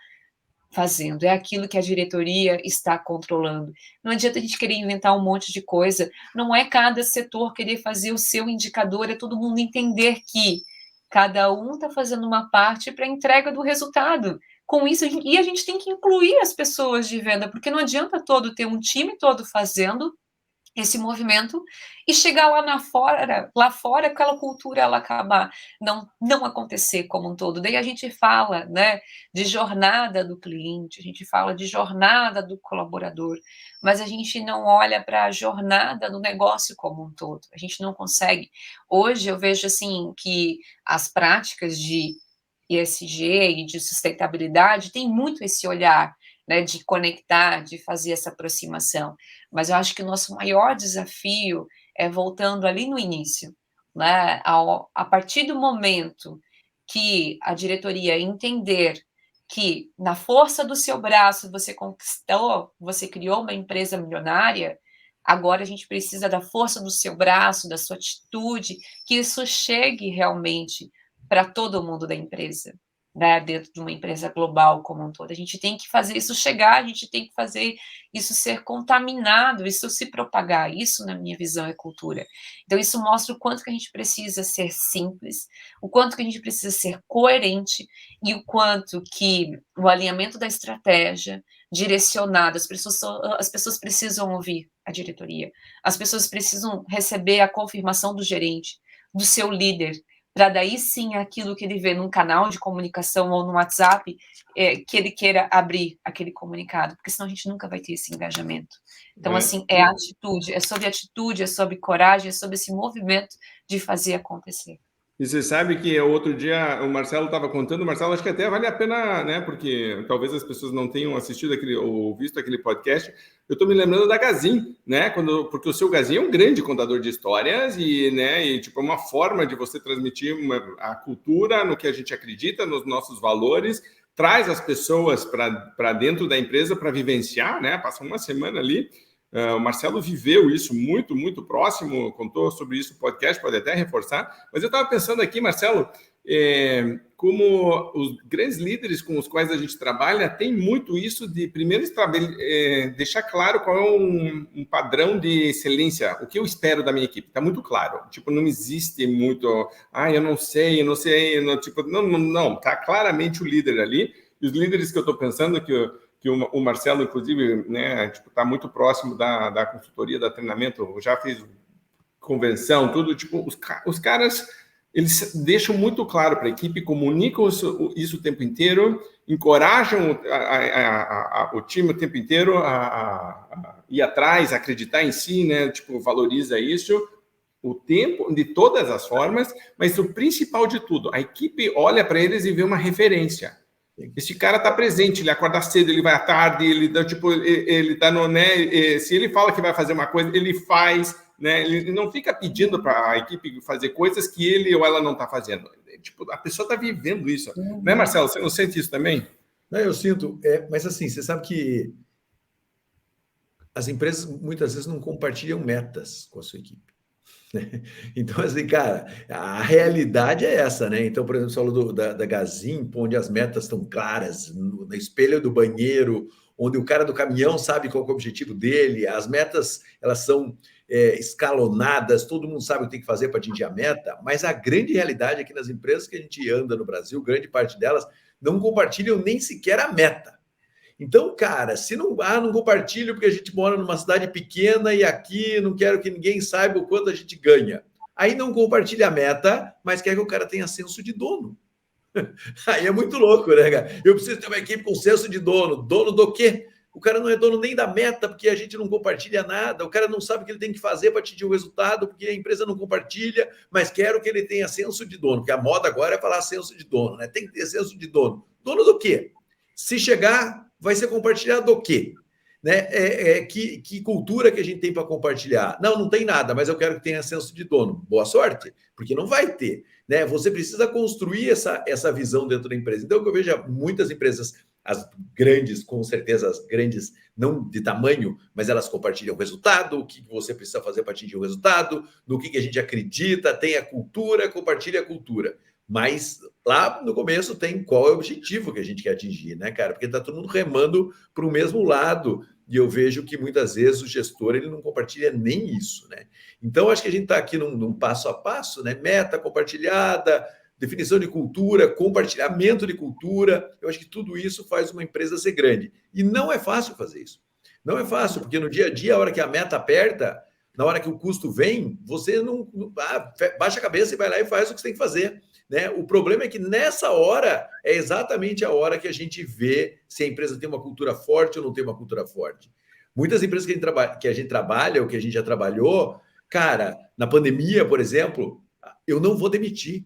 fazendo, é aquilo que a diretoria está controlando. Não adianta a gente querer inventar um monte de coisa, não é cada setor querer fazer o seu indicador, é todo mundo entender que cada um está fazendo uma parte para a entrega do resultado. Com isso, e a gente tem que incluir as pessoas de venda, porque não adianta todo ter um time todo fazendo esse movimento e chegar lá fora aquela cultura ela acabar não acontecer como um todo. Daí a gente fala, né, de jornada do cliente, a gente fala de jornada do colaborador, mas a gente não olha para a jornada do negócio como um todo. A gente não consegue. Hoje eu vejo assim que as práticas de ESG e de sustentabilidade têm muito esse olhar, né, de conectar, de fazer essa aproximação. Mas eu acho que o nosso maior desafio é voltando ali no início, né, a partir do momento que a diretoria entender que na força do seu braço você conquistou, você criou uma empresa milionária, agora a gente precisa da força do seu braço, da sua atitude, que isso chegue realmente para todo mundo da empresa, né, dentro de uma empresa global como um todo. A gente tem que fazer isso chegar, a gente tem que fazer isso ser contaminado, isso se propagar. Isso, na minha visão, é cultura. Então, isso mostra o quanto que a gente precisa ser simples, o quanto que a gente precisa ser coerente e o quanto que o alinhamento da estratégia direcionado, as pessoas precisam ouvir a diretoria, as pessoas precisam receber a confirmação do gerente, do seu líder, para daí sim aquilo que ele vê num canal de comunicação ou no WhatsApp, que ele queira abrir aquele comunicado, porque senão a gente nunca vai ter esse engajamento. Então, assim, é atitude, é sobre coragem, é sobre esse movimento de fazer acontecer. E você sabe que outro dia o Marcelo estava contando, Marcelo, acho que até vale a pena, né? Porque talvez as pessoas não tenham assistido ou visto aquele podcast. Eu estou me lembrando da Gazin, né? Porque o seu Gazin é um grande contador de histórias e, né? E tipo uma forma de você transmitir a cultura no que a gente acredita, nos nossos valores, traz as pessoas para dentro da empresa para vivenciar, né? Passa uma semana ali. O Marcelo viveu isso muito, muito próximo, contou sobre isso no podcast, pode até reforçar. Mas eu estava pensando aqui, Marcelo, como os grandes líderes com os quais a gente trabalha tem muito isso de, primeiro, deixar claro qual é um padrão de excelência, o que eu espero da minha equipe. Está muito claro. Tipo, não existe muito, eu não sei, não. Está claramente o líder ali. E os líderes que eu estou pensando que o Marcelo, inclusive, né, está muito próximo da consultoria, da treinamento, já fez convenção, tudo, tipo, os caras, eles deixam muito claro para a equipe, comunicam isso o tempo inteiro, encorajam o time o tempo inteiro a ir atrás, a acreditar em si, né, tipo, valoriza isso, o tempo, de todas as formas, mas o principal de tudo, a equipe olha para eles e vê uma referência. Esse cara está presente, ele acorda cedo, ele vai à tarde, ele dá no, né? Se ele fala que vai fazer uma coisa, ele faz, né? Ele não fica pedindo para a equipe fazer coisas que ele ou ela não está fazendo. Tipo, a pessoa está vivendo isso. Né, Marcelo? Você não sente isso também? Não, eu sinto, mas assim, você sabe que as empresas muitas vezes não compartilham metas com a sua equipe. Então, assim, cara, a realidade é essa, né? Então, por exemplo, você falou da Gazimp, onde as metas estão claras, no espelho do banheiro, onde o cara do caminhão sabe qual é o objetivo dele, as metas, elas são escalonadas, todo mundo sabe o que tem que fazer para atingir a meta, mas a grande realidade é que nas empresas que a gente anda no Brasil, grande parte delas não compartilham nem sequer a meta. Então, cara, se não compartilho porque a gente mora numa cidade pequena e aqui não quero que ninguém saiba o quanto a gente ganha. Aí não compartilha a meta, mas quer que o cara tenha senso de dono. Aí é muito louco, né, cara? Eu preciso ter uma equipe com senso de dono. Dono do quê? O cara não é dono nem da meta, porque a gente não compartilha nada. O cara não sabe o que ele tem que fazer para atingir o resultado, porque a empresa não compartilha, mas quero que ele tenha senso de dono, porque a moda agora é falar senso de dono, né? Tem que ter senso de dono. Dono do quê? Se chegar, vai ser compartilhado o quê? Né? Que cultura que a gente tem para compartilhar? Não tem nada, mas eu quero que tenha senso de dono. Boa sorte, porque não vai ter. Né? Você precisa construir essa visão dentro da empresa. Então, o que eu vejo muitas empresas, as grandes, com certeza, as grandes, não de tamanho, mas elas compartilham o resultado, o que você precisa fazer para atingir o resultado, no que a gente acredita, tem a cultura, compartilha a cultura. Mas lá no começo tem qual é o objetivo que a gente quer atingir, né, cara? Porque está todo mundo remando para o mesmo lado. E eu vejo que muitas vezes o gestor ele não compartilha nem isso, né? Então, acho que a gente está aqui num passo a passo, né? Meta compartilhada, definição de cultura, compartilhamento de cultura. Eu acho que tudo isso faz uma empresa ser grande. E não é fácil fazer isso. Não é fácil, porque no dia a dia, a hora que a meta aperta, na hora que o custo vem, você não baixa a cabeça e vai lá e faz o que você tem que fazer. Né? O problema é que nessa hora é exatamente a hora que a gente vê se a empresa tem uma cultura forte ou não tem uma cultura forte. Muitas empresas que a gente trabalha ou que a gente já trabalhou, cara, na pandemia, por exemplo, eu não vou demitir.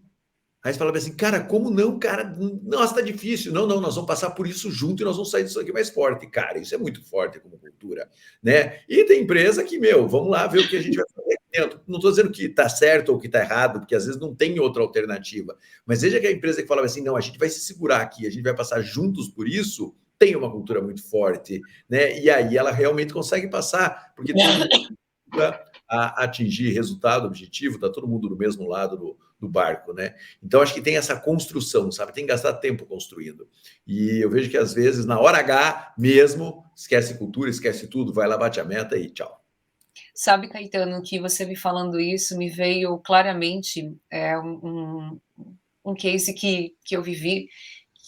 Aí você fala assim, cara, como não, cara? Nossa, tá difícil. Não, nós vamos passar por isso junto e nós vamos sair disso aqui mais forte. Cara, isso é muito forte como cultura, né? E tem empresa que, vamos lá ver o que a gente vai fazer aqui dentro. Não estou dizendo que tá certo ou que tá errado, porque às vezes não tem outra alternativa. Mas veja que a empresa que falava assim, não, a gente vai se segurar aqui, a gente vai passar juntos por isso, tem uma cultura muito forte, né? E aí ela realmente consegue passar, porque tem a atingir resultado, objetivo, está todo mundo do mesmo lado do barco, né? Então, acho que tem essa construção, sabe? Tem que gastar tempo construindo. E eu vejo que, às vezes, na hora H mesmo, esquece cultura, esquece tudo, vai lá, bate a meta e tchau. Sabe, Caetano, que você me falando isso, me veio claramente um case que eu vivi,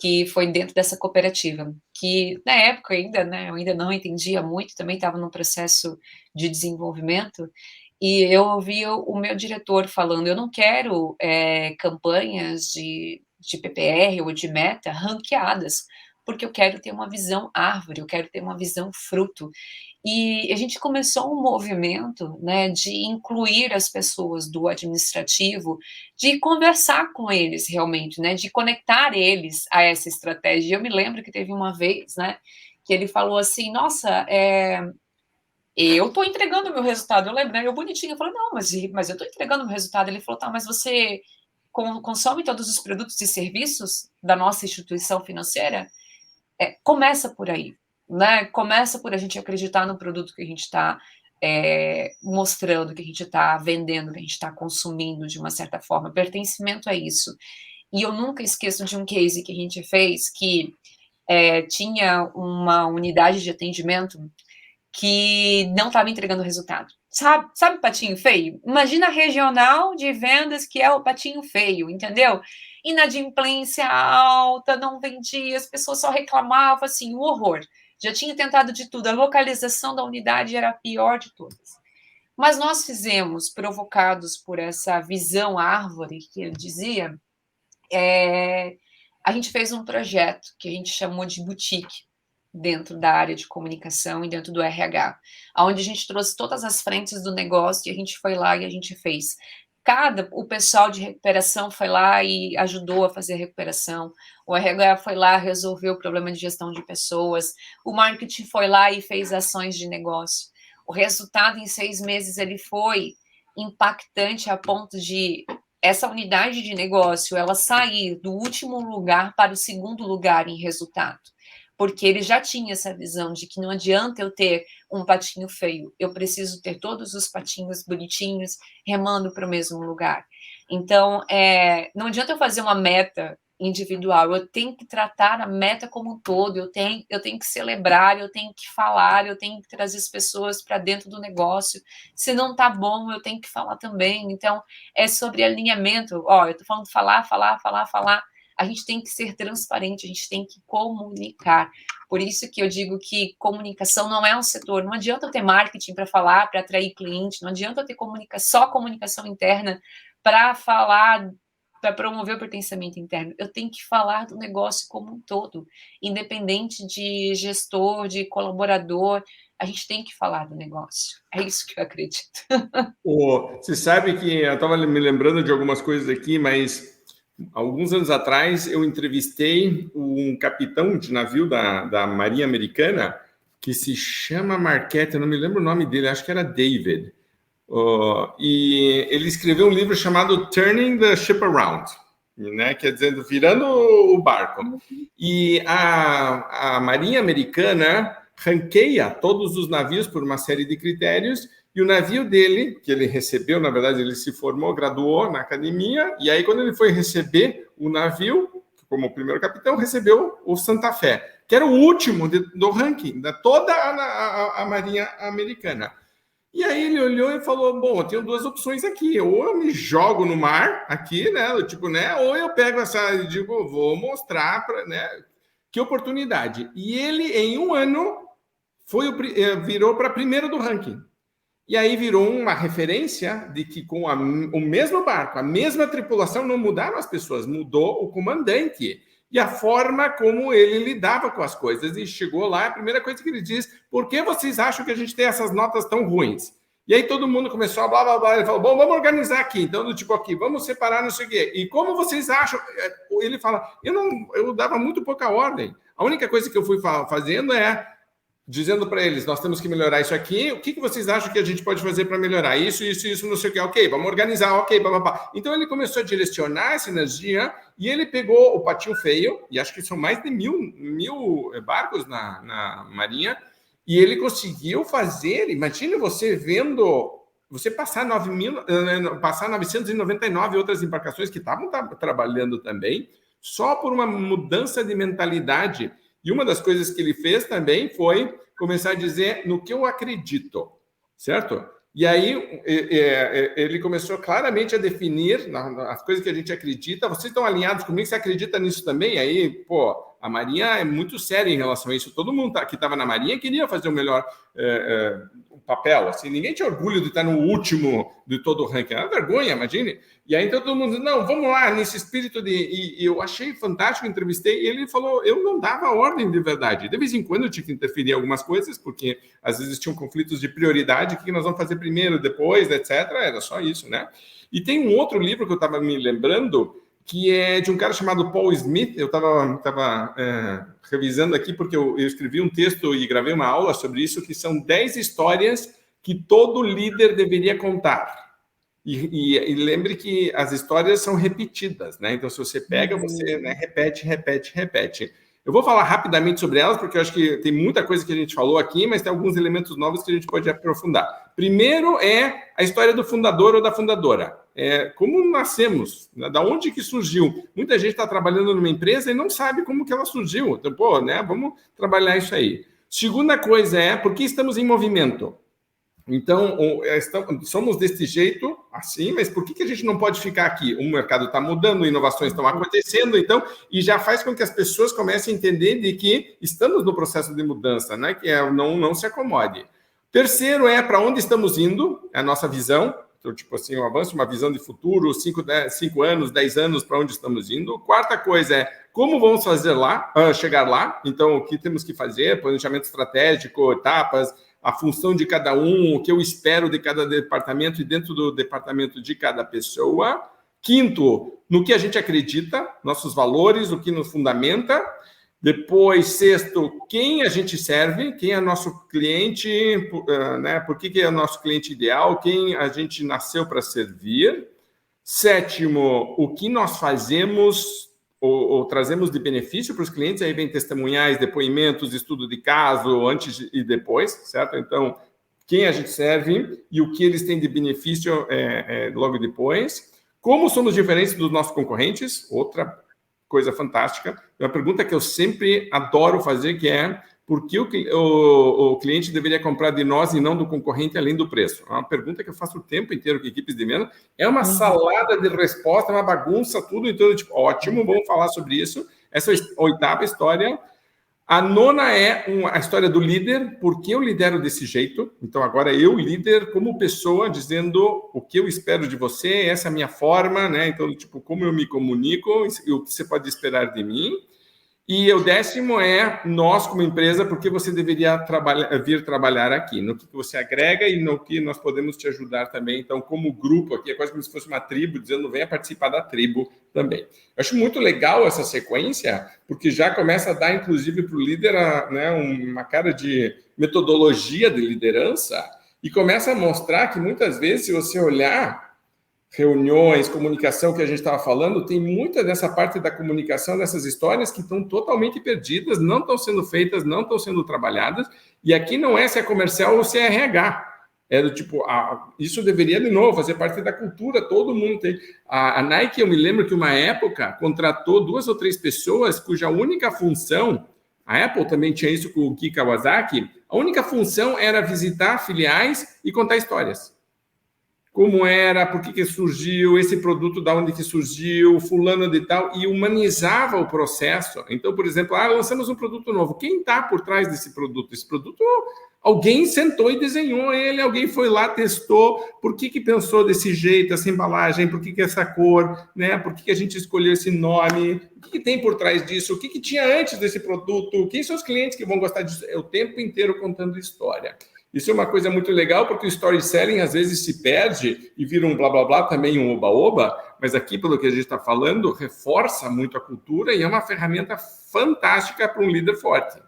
que foi dentro dessa cooperativa, que na época ainda, né, eu ainda não entendia muito, também estava num processo de desenvolvimento, e eu ouvi o meu diretor falando, eu não quero campanhas de PPR ou de meta ranqueadas, porque eu quero ter uma visão árvore, eu quero ter uma visão fruto. E a gente começou um movimento, né, de incluir as pessoas do administrativo, de conversar com eles realmente, né, de conectar eles a essa estratégia. Eu me lembro que teve uma vez, né, que ele falou assim, nossa, eu estou entregando o meu resultado. Eu lembro, né, eu bonitinho, eu falei, não, mas eu estou entregando o meu resultado. Ele falou, tá, mas você consome todos os produtos e serviços da nossa instituição financeira? Começa por aí. Né? Começa por a gente acreditar no produto que a gente está mostrando, que a gente está vendendo, que a gente está consumindo de uma certa forma. Pertencimento é isso. E eu nunca esqueço de um case que a gente fez que tinha uma unidade de atendimento que não estava entregando resultado. Sabe patinho feio? Imagina a regional de vendas que é o patinho feio, entendeu? Inadimplência alta, não vendia, as pessoas só reclamavam, assim, o horror. Já tinha tentado de tudo, a localização da unidade era a pior de todas. Mas nós fizemos, provocados por essa visão árvore que ele dizia, a gente fez um projeto que a gente chamou de boutique, dentro da área de comunicação e dentro do RH, onde a gente trouxe todas as frentes do negócio e a gente foi lá e a gente fez. O pessoal de recuperação foi lá e ajudou a fazer a recuperação, o RH foi lá, resolveu o problema de gestão de pessoas, o marketing foi lá e fez ações de negócio, o resultado em 6 meses ele foi impactante a ponto de essa unidade de negócio ela sair do último lugar para o segundo lugar em resultado. Porque ele já tinha essa visão de que não adianta eu ter um patinho feio, eu preciso ter todos os patinhos bonitinhos remando para o mesmo lugar. Então, não adianta eu fazer uma meta individual, eu tenho que tratar a meta como um todo, eu tenho que celebrar, eu tenho que falar, eu tenho que trazer as pessoas para dentro do negócio. Se não tá bom, eu tenho que falar também. Então, é sobre alinhamento. Eu tô falando falar. A gente tem que ser transparente, a gente tem que comunicar. Por isso que eu digo que comunicação não é um setor. Não adianta eu ter marketing para falar, para atrair cliente, não adianta eu ter só comunicação interna para falar, para promover o pertencimento interno. Eu tenho que falar do negócio como um todo, independente de gestor, de colaborador, a gente tem que falar do negócio. É isso que eu acredito. Você sabe que eu estava me lembrando de algumas coisas aqui, mas alguns anos atrás eu entrevistei um capitão de navio da Marinha Americana que se chama Marquette, eu não me lembro o nome dele, acho que era David. E ele escreveu um livro chamado Turning the Ship Around, né? Quer dizer, virando o barco. E a Marinha Americana ranqueia todos os navios por uma série de critérios, e o navio dele, que ele recebeu, na verdade, ele se formou, graduou na academia, e aí quando ele foi receber o navio, como primeiro capitão, recebeu o Santa Fé, que era o último do ranking de toda a Marinha Americana. E aí ele olhou e falou, bom, eu tenho duas opções aqui, ou eu me jogo no mar aqui, né, ou eu pego essa e digo, vou mostrar, né, que oportunidade. E ele, em um ano, virou para primeiro do ranking. E aí virou uma referência de que com o mesmo barco, a mesma tripulação, não mudaram as pessoas, mudou o comandante e a forma como ele lidava com as coisas. E chegou lá, a primeira coisa que ele diz, por que vocês acham que a gente tem essas notas tão ruins? E aí todo mundo começou a blá, blá, blá. Ele falou, bom, vamos organizar aqui. Então, do tipo aqui, vamos separar, não sei o quê. E como vocês acham? Ele fala, eu dava muito pouca ordem. A única coisa que eu fui fazendo dizendo para eles, nós temos que melhorar isso aqui, o que vocês acham que a gente pode fazer para melhorar isso, não sei o que, ok, vamos organizar, ok, papapá. Então ele começou a direcionar essa energia e ele pegou o patinho feio, e acho que são mais de mil barcos na Marinha, e ele conseguiu fazer, imagine você passar 999 outras embarcações que estavam trabalhando também, só por uma mudança de mentalidade. E uma das coisas que ele fez também foi começar a dizer no que eu acredito, certo? E aí ele começou claramente a definir as coisas que a gente acredita. Vocês estão alinhados comigo? Você acredita nisso também? Aí, a Marinha é muito séria em relação a isso. Todo mundo que estava na Marinha queria fazer o melhor papel. Assim, ninguém tinha orgulho de estar no último de todo o ranking. Era vergonha, imagine. E aí então todo mundo disse, não, vamos lá, nesse espírito de... E eu achei fantástico, entrevistei, e ele falou, eu não dava ordem de verdade. De vez em quando eu tinha que interferir em algumas coisas, porque às vezes tinham conflitos de prioridade, o que nós vamos fazer primeiro, depois, etc. Era só isso, né? E tem um outro livro que eu estava me lembrando, que é de um cara chamado Paul Smith. Eu estava revisando aqui, porque eu escrevi um texto e gravei uma aula sobre isso, que são 10 histórias que todo líder deveria contar. E lembre que as histórias são repetidas, né? Então, se você pega, você repete. Eu vou falar rapidamente sobre elas, porque eu acho que tem muita coisa que a gente falou aqui, mas tem alguns elementos novos que a gente pode aprofundar. Primeiro é a história do fundador ou da fundadora. Como nascemos, né? Da onde que surgiu. Muita gente está trabalhando numa empresa e não sabe como que ela surgiu. Então, vamos trabalhar isso aí. Segunda coisa por que estamos em movimento? Então, somos desse jeito, assim, mas por que a gente não pode ficar aqui? O mercado está mudando, inovações estão acontecendo, então, e já faz com que as pessoas comecem a entender de que estamos no processo de mudança, né? Que não se acomode. Terceiro para onde estamos indo, é a nossa visão. Então, tipo assim, um avanço, uma visão de futuro, 5 anos, 10 anos, para onde estamos indo. Quarta coisa como vamos chegar lá. Então, o que temos que fazer, planejamento estratégico, etapas, a função de cada um, o que eu espero de cada departamento e dentro do departamento de cada pessoa. Quinto, no que a gente acredita, nossos valores, o que nos fundamenta. Depois, sexto, quem a gente serve, quem é nosso cliente, né? Por que é o nosso cliente ideal, quem a gente nasceu para servir. Sétimo, o que nós fazemos ou trazemos de benefício para os clientes, aí vem testemunhais, depoimentos, estudo de caso, antes e depois, certo? Então, quem a gente serve e o que eles têm de benefício logo depois. Como somos diferentes dos nossos concorrentes, outra coisa fantástica. É uma pergunta que eu sempre adoro fazer, que é por que o cliente deveria comprar de nós e não do concorrente, além do preço? É uma pergunta que eu faço o tempo inteiro com equipes de venda. É uma salada de resposta, uma bagunça, tudo. Então, tipo, ótimo, vamos falar sobre isso. Essa é a oitava história. A nona é a história do líder, por que eu lidero desse jeito. Então, agora eu, líder, como pessoa, dizendo o que eu espero de você, essa é a minha forma, né? Então, tipo, como eu me comunico, o que você pode esperar de mim. E o décimo é nós, como empresa, por que você deveria vir trabalhar aqui, no que você agrega e no que nós podemos te ajudar também. Então, como grupo aqui, é quase como se fosse uma tribo, dizendo venha participar da tribo também. Eu acho muito legal essa sequência, porque já começa a dar, inclusive, para o líder uma cara de metodologia de liderança e começa a mostrar que, muitas vezes, se você olhar reuniões, comunicação que a gente estava falando, tem muita dessa parte da comunicação, dessas histórias que estão totalmente perdidas, não estão sendo feitas, não estão sendo trabalhadas, e aqui não é se é comercial ou se é RH. É do tipo, isso deveria, de novo, fazer parte da cultura, todo mundo tem. A Nike, eu me lembro que uma época contratou 2 ou 3 pessoas cuja única função, a Apple também tinha isso com o Ki Kawasaki, a única função era visitar filiais e contar histórias. Como era, por que surgiu, esse produto, da onde que surgiu, fulano de tal, e humanizava o processo. Então, por exemplo, lançamos um produto novo. Quem está por trás desse produto? Esse produto, alguém sentou e desenhou ele, alguém foi lá, testou, por que pensou desse jeito, essa embalagem, por que essa cor, né? Por que a gente escolheu esse nome, o que tem por trás disso, o que tinha antes desse produto, quem são os clientes que vão gostar disso? É o tempo inteiro contando história. Isso é uma coisa muito legal, porque o storytelling às vezes se perde e vira um blá, blá, blá, também um oba-oba, mas aqui, pelo que a gente está falando, reforça muito a cultura e é uma ferramenta fantástica para um líder forte.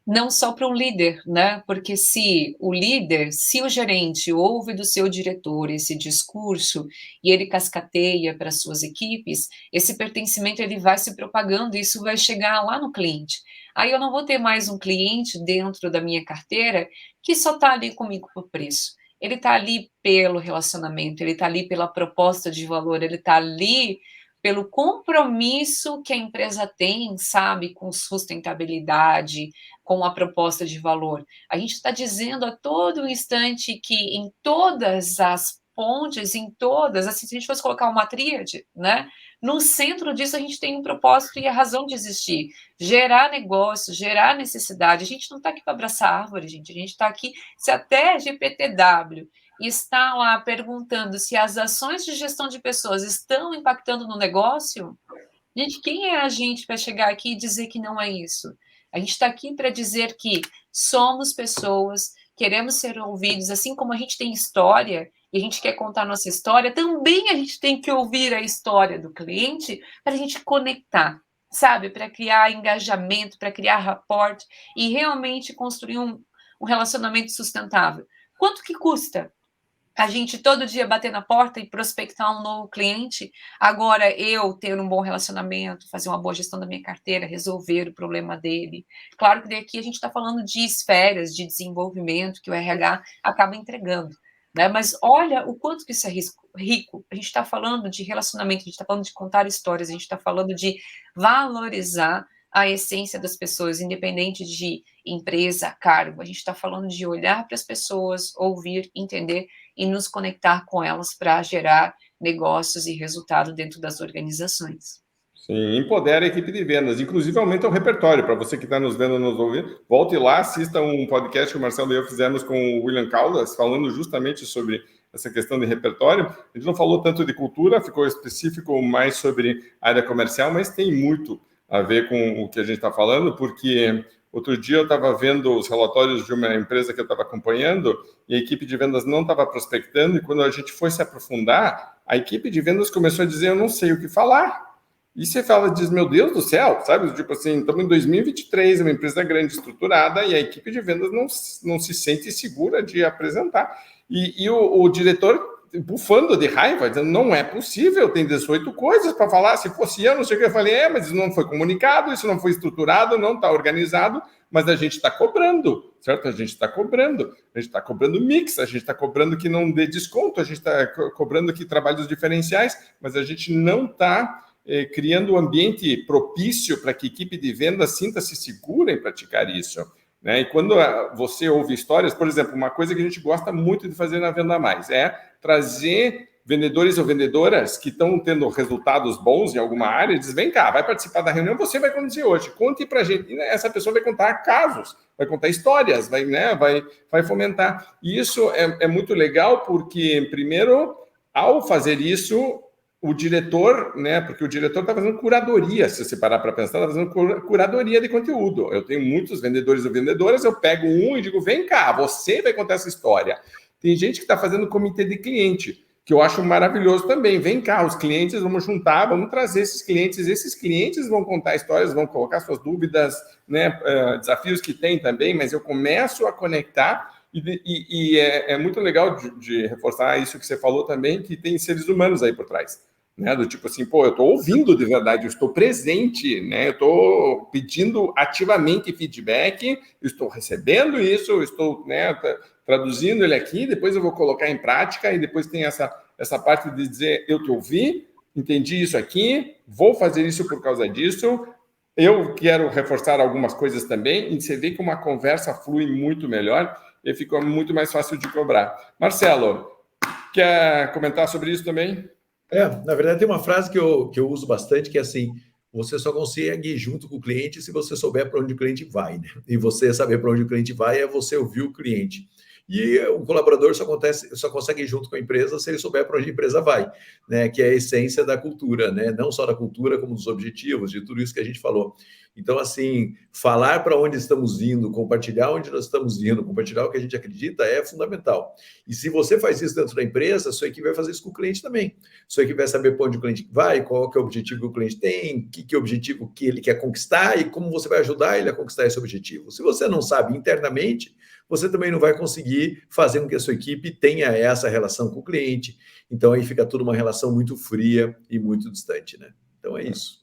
Não só para um líder, né? Porque se o gerente ouve do seu diretor esse discurso e ele cascateia para suas equipes, esse pertencimento ele vai se propagando e isso vai chegar lá no cliente. Aí eu não vou ter mais um cliente dentro da minha carteira que só está ali comigo por preço. Ele está ali pelo relacionamento, ele está ali pela proposta de valor, ele está ali pelo compromisso que a empresa tem, sabe, com sustentabilidade, com a proposta de valor. A gente está dizendo a todo instante que em todas as pontes, assim, se a gente fosse colocar uma tríade, né? No centro disso a gente tem um propósito e a razão de existir. Gerar negócio, gerar necessidade. A gente não está aqui para abraçar árvore, gente. A gente está aqui, se até a GPTW está lá perguntando se as ações de gestão de pessoas estão impactando no negócio, gente, quem é a gente para chegar aqui e dizer que não é isso? A gente está aqui para dizer que somos pessoas, queremos ser ouvidos, assim como a gente tem história e a gente quer contar nossa história, também a gente tem que ouvir a história do cliente para a gente conectar, sabe? Para criar engajamento, para criar rapport e realmente construir um relacionamento sustentável. Quanto que custa a gente todo dia bater na porta e prospectar um novo cliente, agora eu ter um bom relacionamento, fazer uma boa gestão da minha carteira, resolver o problema dele? Claro que daqui a gente está falando de esferas de desenvolvimento que o RH acaba entregando, né? Mas olha o quanto que isso é rico. A gente está falando de relacionamento, a gente está falando de contar histórias, a gente está falando de valorizar a essência das pessoas, independente de empresa, cargo. A gente está falando de olhar para as pessoas, ouvir, entender e nos conectar com elas para gerar negócios e resultado dentro das organizações. Sim, empodera a equipe de vendas, inclusive aumenta o repertório. Para você que está nos vendo, nos ouvindo, volte lá, assista um podcast que o Marcelo e eu fizemos com o William Caldas, falando justamente sobre essa questão de repertório. A gente não falou tanto de cultura, ficou específico mais sobre área comercial, mas tem muito a ver com o que a gente está falando, porque outro dia eu estava vendo os relatórios de uma empresa que eu estava acompanhando e a equipe de vendas não estava prospectando, e quando a gente foi se aprofundar, a equipe de vendas começou a dizer, eu não sei o que falar. E você fala, diz, meu Deus do céu, sabe? Tipo assim, estamos em 2023, uma empresa grande, estruturada, e a equipe de vendas não se sente segura de apresentar. E o diretor bufando de raiva, dizendo, não é possível, tem 18 coisas para falar, se fosse eu, não sei o que. Eu falei, mas isso não foi comunicado, isso não foi estruturado, não está organizado, mas a gente está cobrando, certo? A gente está cobrando mix, a gente está cobrando que não dê desconto, a gente está cobrando que trabalhos diferenciais, mas a gente não está criando um ambiente propício para que a equipe de venda sinta-se segura em praticar isso. Né? E quando você ouve histórias, por exemplo, uma coisa que a gente gosta muito de fazer na Venda Mais é trazer vendedores ou vendedoras que estão tendo resultados bons em alguma área e diz, vem cá, vai participar da reunião, você vai conduzir hoje, conte para a gente. E essa pessoa vai contar casos, vai contar histórias, vai fomentar. E isso é muito legal porque, primeiro, ao fazer isso, o diretor, né? Porque o diretor está fazendo curadoria, se você parar para pensar, está fazendo curadoria de conteúdo. Eu tenho muitos vendedores ou vendedoras, eu pego um e digo, vem cá, você vai contar essa história. Tem gente que está fazendo comitê de cliente, que eu acho maravilhoso também. Vem cá, os clientes, vamos juntar, vamos trazer esses clientes vão contar histórias, vão colocar suas dúvidas, né? Desafios que tem também, mas eu começo a conectar. E é muito legal de reforçar isso que você falou também, que tem seres humanos aí por trás, né? Do tipo assim, eu estou ouvindo de verdade, eu estou presente, né? Eu estou pedindo ativamente feedback, eu estou recebendo isso, eu estou, né, traduzindo ele aqui, depois eu vou colocar em prática e depois tem essa parte de dizer, eu te ouvi, entendi isso aqui, vou fazer isso por causa disso, eu quero reforçar algumas coisas também, e você vê que uma conversa flui muito melhor e fica muito mais fácil de cobrar. Marcelo, quer comentar sobre isso também? Na verdade, tem uma frase que eu uso bastante, que é assim, você só consegue ir junto com o cliente se você souber para onde o cliente vai, né? E você saber para onde o cliente vai é você ouvir o cliente. E o colaborador só consegue ir junto com a empresa se ele souber para onde a empresa vai, né? Que é a essência da cultura, né? Não só da cultura, como dos objetivos, de tudo isso que a gente falou. Então, assim, falar para onde estamos indo, compartilhar onde nós estamos indo, compartilhar o que a gente acredita é fundamental. E se você faz isso dentro da empresa, sua equipe vai fazer isso com o cliente também. Sua equipe vai saber para onde o cliente vai, qual que é o objetivo que o cliente tem, que é o objetivo que ele quer conquistar e como você vai ajudar ele a conquistar esse objetivo. Se você não sabe internamente, você também não vai conseguir fazer com que a sua equipe tenha essa relação com o cliente. Então, aí fica tudo uma relação muito fria e muito distante, né? Então, é isso.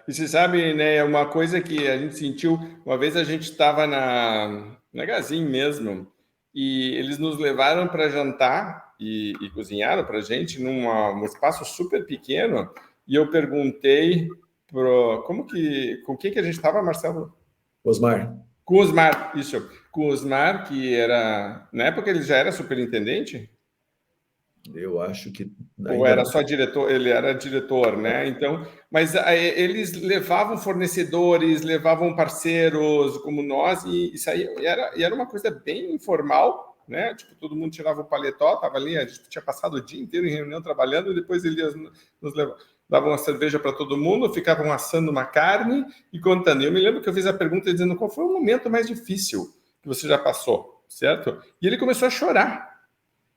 E você sabe, né, uma coisa que a gente sentiu, uma vez a gente estava na Gazin mesmo, e eles nos levaram para jantar e cozinharam para a gente num espaço super pequeno, e eu perguntei com quem que a gente estava, Marcelo? Osmar. Com o Osmar, isso. Com o Osmar, que era... Na época ele já era superintendente? Eu acho que... Ou era só diretor? Ele era diretor, né? Então, mas eles levavam fornecedores, levavam parceiros como nós, e isso aí era uma coisa bem informal, né? Tipo, todo mundo tirava o paletó, estava ali, a gente tinha passado o dia inteiro em reunião trabalhando, e depois eles nos davam uma cerveja para todo mundo, ficavam assando uma carne e contando. Eu me lembro que eu fiz a pergunta dizendo qual foi o momento mais difícil que você já passou, certo? E ele começou a chorar.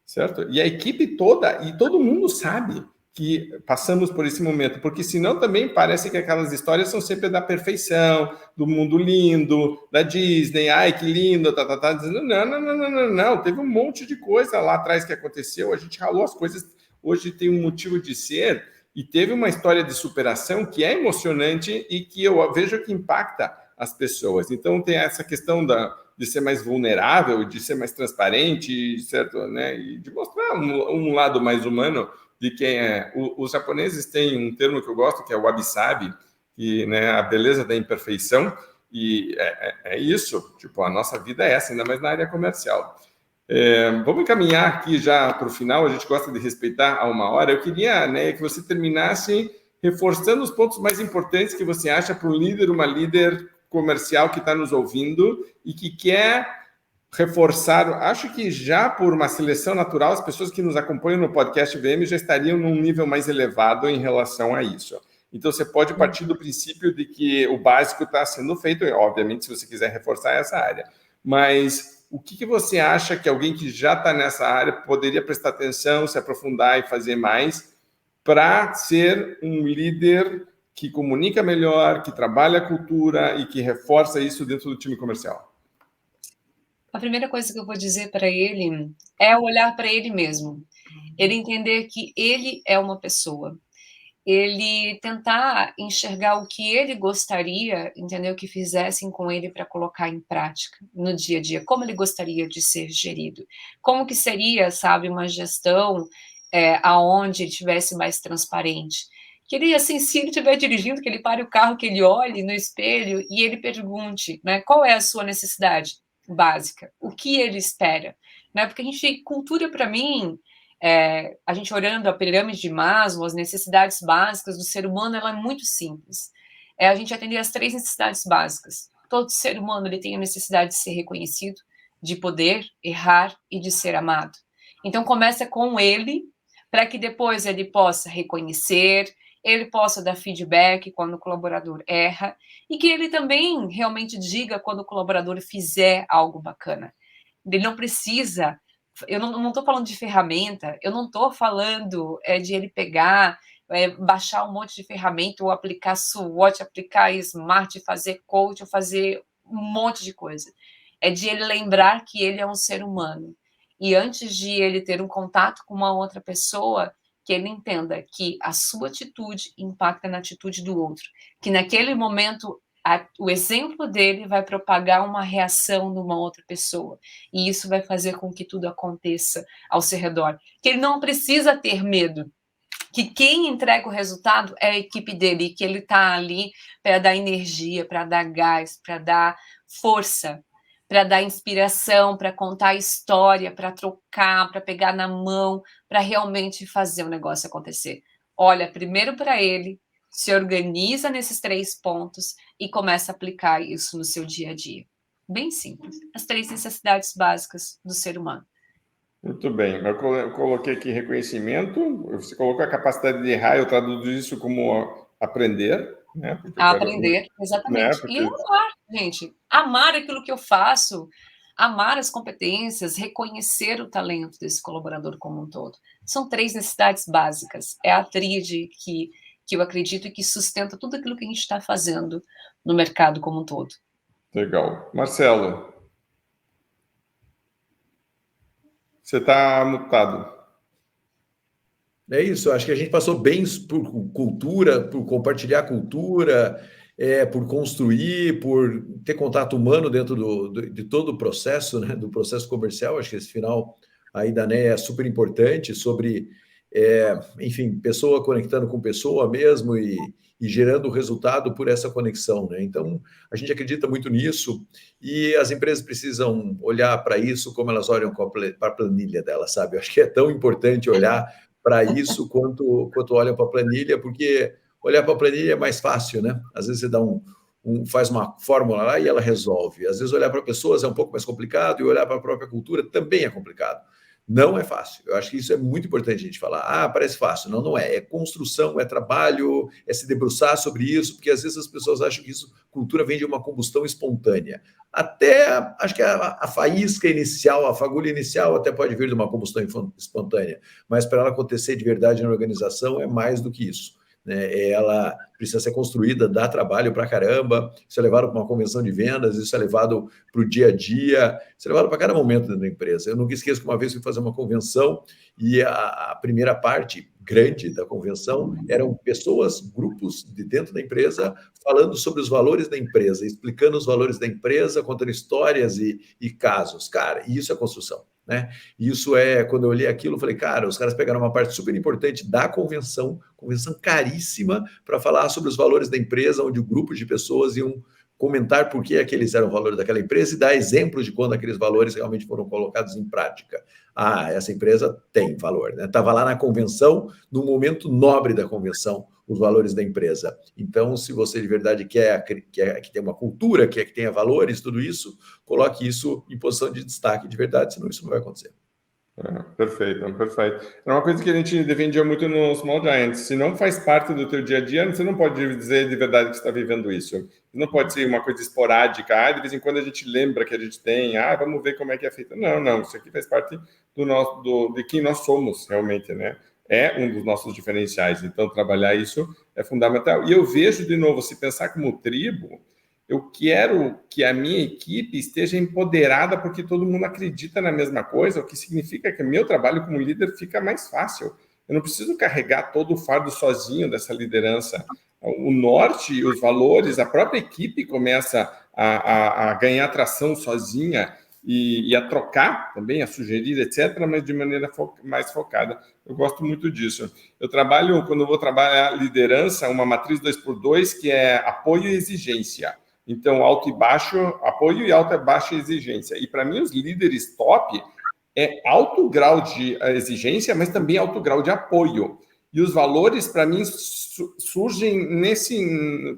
Certo? E a equipe toda, e todo mundo sabe que passamos por esse momento, porque senão também parece que aquelas histórias são sempre da perfeição, do mundo lindo, da Disney, ai que lindo, dizendo, não, teve um monte de coisa lá atrás que aconteceu, a gente ralou as coisas, hoje tem um motivo de ser, e teve uma história de superação que é emocionante e que eu vejo que impacta as pessoas. Então tem essa questão de ser mais vulnerável, de ser mais transparente, certo, né? E de mostrar um lado mais humano de quem é. Os japoneses têm um termo que eu gosto, que é o wabi-sabi, que, né, a beleza da imperfeição, e é isso, tipo, a nossa vida é essa, ainda mais na área comercial. Vamos encaminhar aqui já para o final, a gente gosta de respeitar a 1 hora. Eu queria, né, que você terminasse reforçando os pontos mais importantes que você acha para um líder, uma líder comercial que está nos ouvindo e que quer reforçar, acho que já por uma seleção natural, as pessoas que nos acompanham no podcast VM já estariam num nível mais elevado em relação a isso. Então, você pode partir do princípio de que o básico está sendo feito, e, obviamente, se você quiser reforçar essa área. Mas o que você acha que alguém que já está nessa área poderia prestar atenção, se aprofundar e fazer mais para ser um líder que comunica melhor, que trabalha a cultura e que reforça isso dentro do time comercial? A primeira coisa que eu vou dizer para ele é olhar para ele mesmo. Ele entender que ele é uma pessoa. Ele tentar enxergar o que ele gostaria, entendeu, que fizessem com ele para colocar em prática no dia a dia, como ele gostaria de ser gerido, como que seria, sabe, uma gestão aonde ele tivesse mais transparente, que ele, assim, se ele estiver dirigindo, que ele pare o carro, que ele olhe no espelho e ele pergunte, né, qual é a sua necessidade básica, o que ele espera, né, porque cultura para mim, a gente olhando a pirâmide de Maslow, as necessidades básicas do ser humano, ela é muito simples. É a gente atender as 3 necessidades básicas. Todo ser humano ele tem a necessidade de ser reconhecido, de poder errar e de ser amado. Então começa com ele, para que depois ele possa reconhecer, ele possa dar feedback quando o colaborador erra, e que ele também realmente diga quando o colaborador fizer algo bacana. Ele não precisa. Eu não estou falando de ferramenta, eu não estou falando de ele pegar, baixar um monte de ferramenta, ou aplicar SWOT, aplicar SMART, fazer coach, ou fazer um monte de coisa. É de ele lembrar que ele é um ser humano. E antes de ele ter um contato com uma outra pessoa, que ele entenda que a sua atitude impacta na atitude do outro. Que naquele momento o exemplo dele vai propagar uma reação numa outra pessoa. E isso vai fazer com que tudo aconteça ao seu redor. Que ele não precisa ter medo. Que quem entrega o resultado é a equipe dele. Que ele está ali para dar energia, para dar gás, para dar força, para dar inspiração, para contar história, para trocar, para pegar na mão, para realmente fazer o negócio acontecer. Olha primeiro para ele, se organiza nesses 3 pontos e começa a aplicar isso no seu dia a dia. Bem simples. As 3 necessidades básicas do ser humano. Muito bem. Eu coloquei aqui reconhecimento, você colocou a capacidade de errar, eu traduzo isso como aprender, né? Aprender, exatamente. Né? Porque... E amar, gente. Amar aquilo que eu faço, amar as competências, reconhecer o talento desse colaborador como um todo. São 3 necessidades básicas. É a tríade que eu acredito e que sustenta tudo aquilo que a gente está fazendo no mercado como um todo. Legal. Marcelo, você está mutado. É isso, acho que a gente passou bem por cultura, por compartilhar cultura, por construir, por ter contato humano dentro de todo o processo, né, do processo comercial. Acho que esse final aí da NEA é super importante sobre, enfim, pessoa conectando com pessoa mesmo e gerando resultado por essa conexão, né? Então, a gente acredita muito nisso e as empresas precisam olhar para isso como elas olham para a planilha delas, sabe? Eu acho que é tão importante olhar para isso quanto olham para a planilha, porque olhar para a planilha é mais fácil, né? Às vezes você dá faz uma fórmula lá e ela resolve. Às vezes olhar para pessoas é um pouco mais complicado e olhar para a própria cultura também é complicado. Não é fácil. Eu acho que isso é muito importante a gente falar. Ah, parece fácil. Não, não é. É construção, é trabalho, é se debruçar sobre isso, porque às vezes as pessoas acham que isso, cultura vem de uma combustão espontânea. Até, acho que a faísca inicial, a fagulha inicial até pode vir de uma combustão espontânea, mas para ela acontecer de verdade na organização é mais do que isso. Né? Ela precisa ser construída, dá trabalho para caramba, isso é levado para uma convenção de vendas, isso é levado para o dia a dia, isso é levado para cada momento dentro da empresa. Eu nunca esqueço que uma vez fui fazer uma convenção e a primeira parte grande da convenção eram pessoas, grupos de dentro da empresa falando sobre os valores da empresa, explicando os valores da empresa, contando histórias e casos. Cara, isso é construção. Né? Isso quando eu olhei aquilo, eu falei, cara, os caras pegaram uma parte super importante da convenção caríssima, para falar sobre os valores da empresa, onde o grupo de pessoas iam comentar por que aqueles eram valores daquela empresa e dar exemplos de quando aqueles valores realmente foram colocados em prática. Ah, essa empresa tem valor, né? Estava lá na convenção, no momento nobre da convenção, os valores da empresa. Então, se você de verdade quer que tenha uma cultura, quer que tenha valores, tudo isso, coloque isso em posição de destaque de verdade, senão isso não vai acontecer. Perfeito. É uma coisa que a gente defendia muito no Small Giants. Se não faz parte do teu dia a dia, você não pode dizer de verdade que você está vivendo isso. Não pode ser uma coisa esporádica. De vez em quando a gente lembra que a gente tem. Vamos ver como é que é feito. Não. Isso aqui faz parte de quem nós somos, realmente, né? é um dos nossos diferenciais. Então, trabalhar isso é fundamental. E eu vejo, de novo, se pensar como tribo, eu quero que a minha equipe esteja empoderada porque todo mundo acredita na mesma coisa, o que significa que o meu trabalho como líder fica mais fácil. Eu não preciso carregar todo o fardo sozinho dessa liderança. O norte, os valores, a própria equipe começa a ganhar tração sozinha e a trocar também, a sugerir, etc., mas de maneira mais focada. Eu gosto muito disso. Eu trabalho, quando eu vou trabalhar liderança, uma matriz 2x2, que é apoio e exigência. Então, alto e baixo, apoio e alta e baixa exigência. E para mim, os líderes top é alto grau de exigência, mas também alto grau de apoio. E os valores, para mim, surgem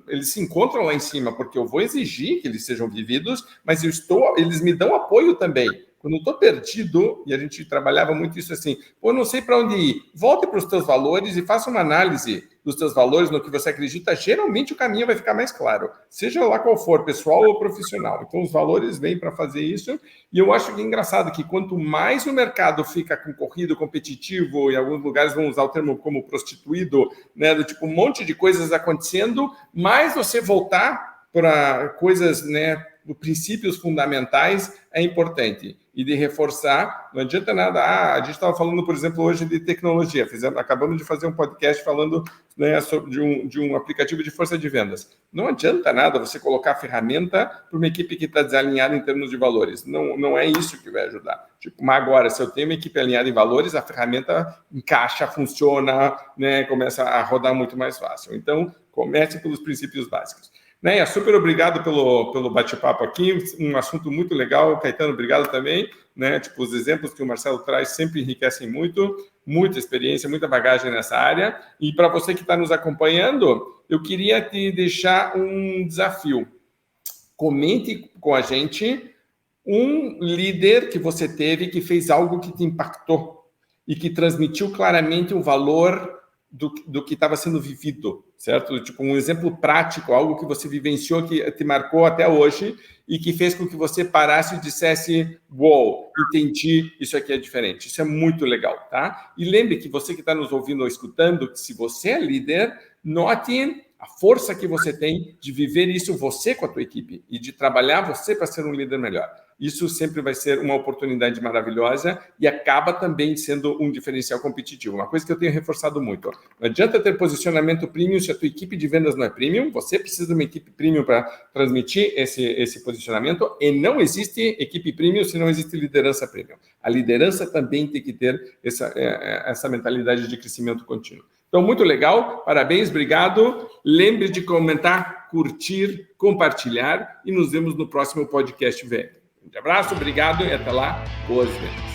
eles se encontram lá em cima, porque eu vou exigir que eles sejam vividos, mas eles me dão apoio também. Quando eu estou perdido, e a gente trabalhava muito isso assim, pô, não sei para onde ir, volte para os teus valores e faça uma análise dos teus valores, no que você acredita, geralmente o caminho vai ficar mais claro, seja lá qual for, pessoal ou profissional. Então, os valores vêm para fazer isso, e eu acho que é engraçado que quanto mais o mercado fica concorrido, competitivo, em alguns lugares vão usar o termo como prostituído, né, do tipo um monte de coisas acontecendo, mais você voltar para coisas, né, princípios fundamentais é importante. E de reforçar, não adianta nada. A gente estava falando, por exemplo, hoje de tecnologia. Acabamos de fazer um podcast falando, né, de um aplicativo de força de vendas. Não adianta nada você colocar a ferramenta para uma equipe que está desalinhada em termos de valores. Não é isso que vai ajudar. Tipo, mas agora, se eu tenho uma equipe alinhada em valores, a ferramenta encaixa, funciona, né, começa a rodar muito mais fácil. Então, comece pelos princípios básicos. Neia, super obrigado pelo bate-papo aqui, um assunto muito legal. Caetano, obrigado também. Né? Tipo, os exemplos que o Marcelo traz sempre enriquecem muito, muita experiência, muita bagagem nessa área. E para você que está nos acompanhando, eu queria te deixar um desafio. Comente com a gente um líder que você teve que fez algo que te impactou e que transmitiu claramente um valor do que estava sendo vivido, certo? Tipo, um exemplo prático, algo que você vivenciou, que te marcou até hoje e que fez com que você parasse e dissesse, uou, entendi, isso aqui é diferente. Isso é muito legal, tá? E lembre que você que está nos ouvindo ou escutando, que se você é líder, note a força que você tem de viver isso você com a tua equipe e de trabalhar você para ser um líder melhor. Isso sempre vai ser uma oportunidade maravilhosa e acaba também sendo um diferencial competitivo. Uma coisa que eu tenho reforçado muito. Não adianta ter posicionamento premium se a tua equipe de vendas não é premium. Você precisa de uma equipe premium para transmitir esse posicionamento e não existe equipe premium se não existe liderança premium. A liderança também tem que ter essa mentalidade de crescimento contínuo. Então, muito legal. Parabéns, obrigado. Lembre de comentar, curtir, compartilhar e nos vemos no próximo podcast VM. Um abraço, obrigado e até lá. Boas vendas.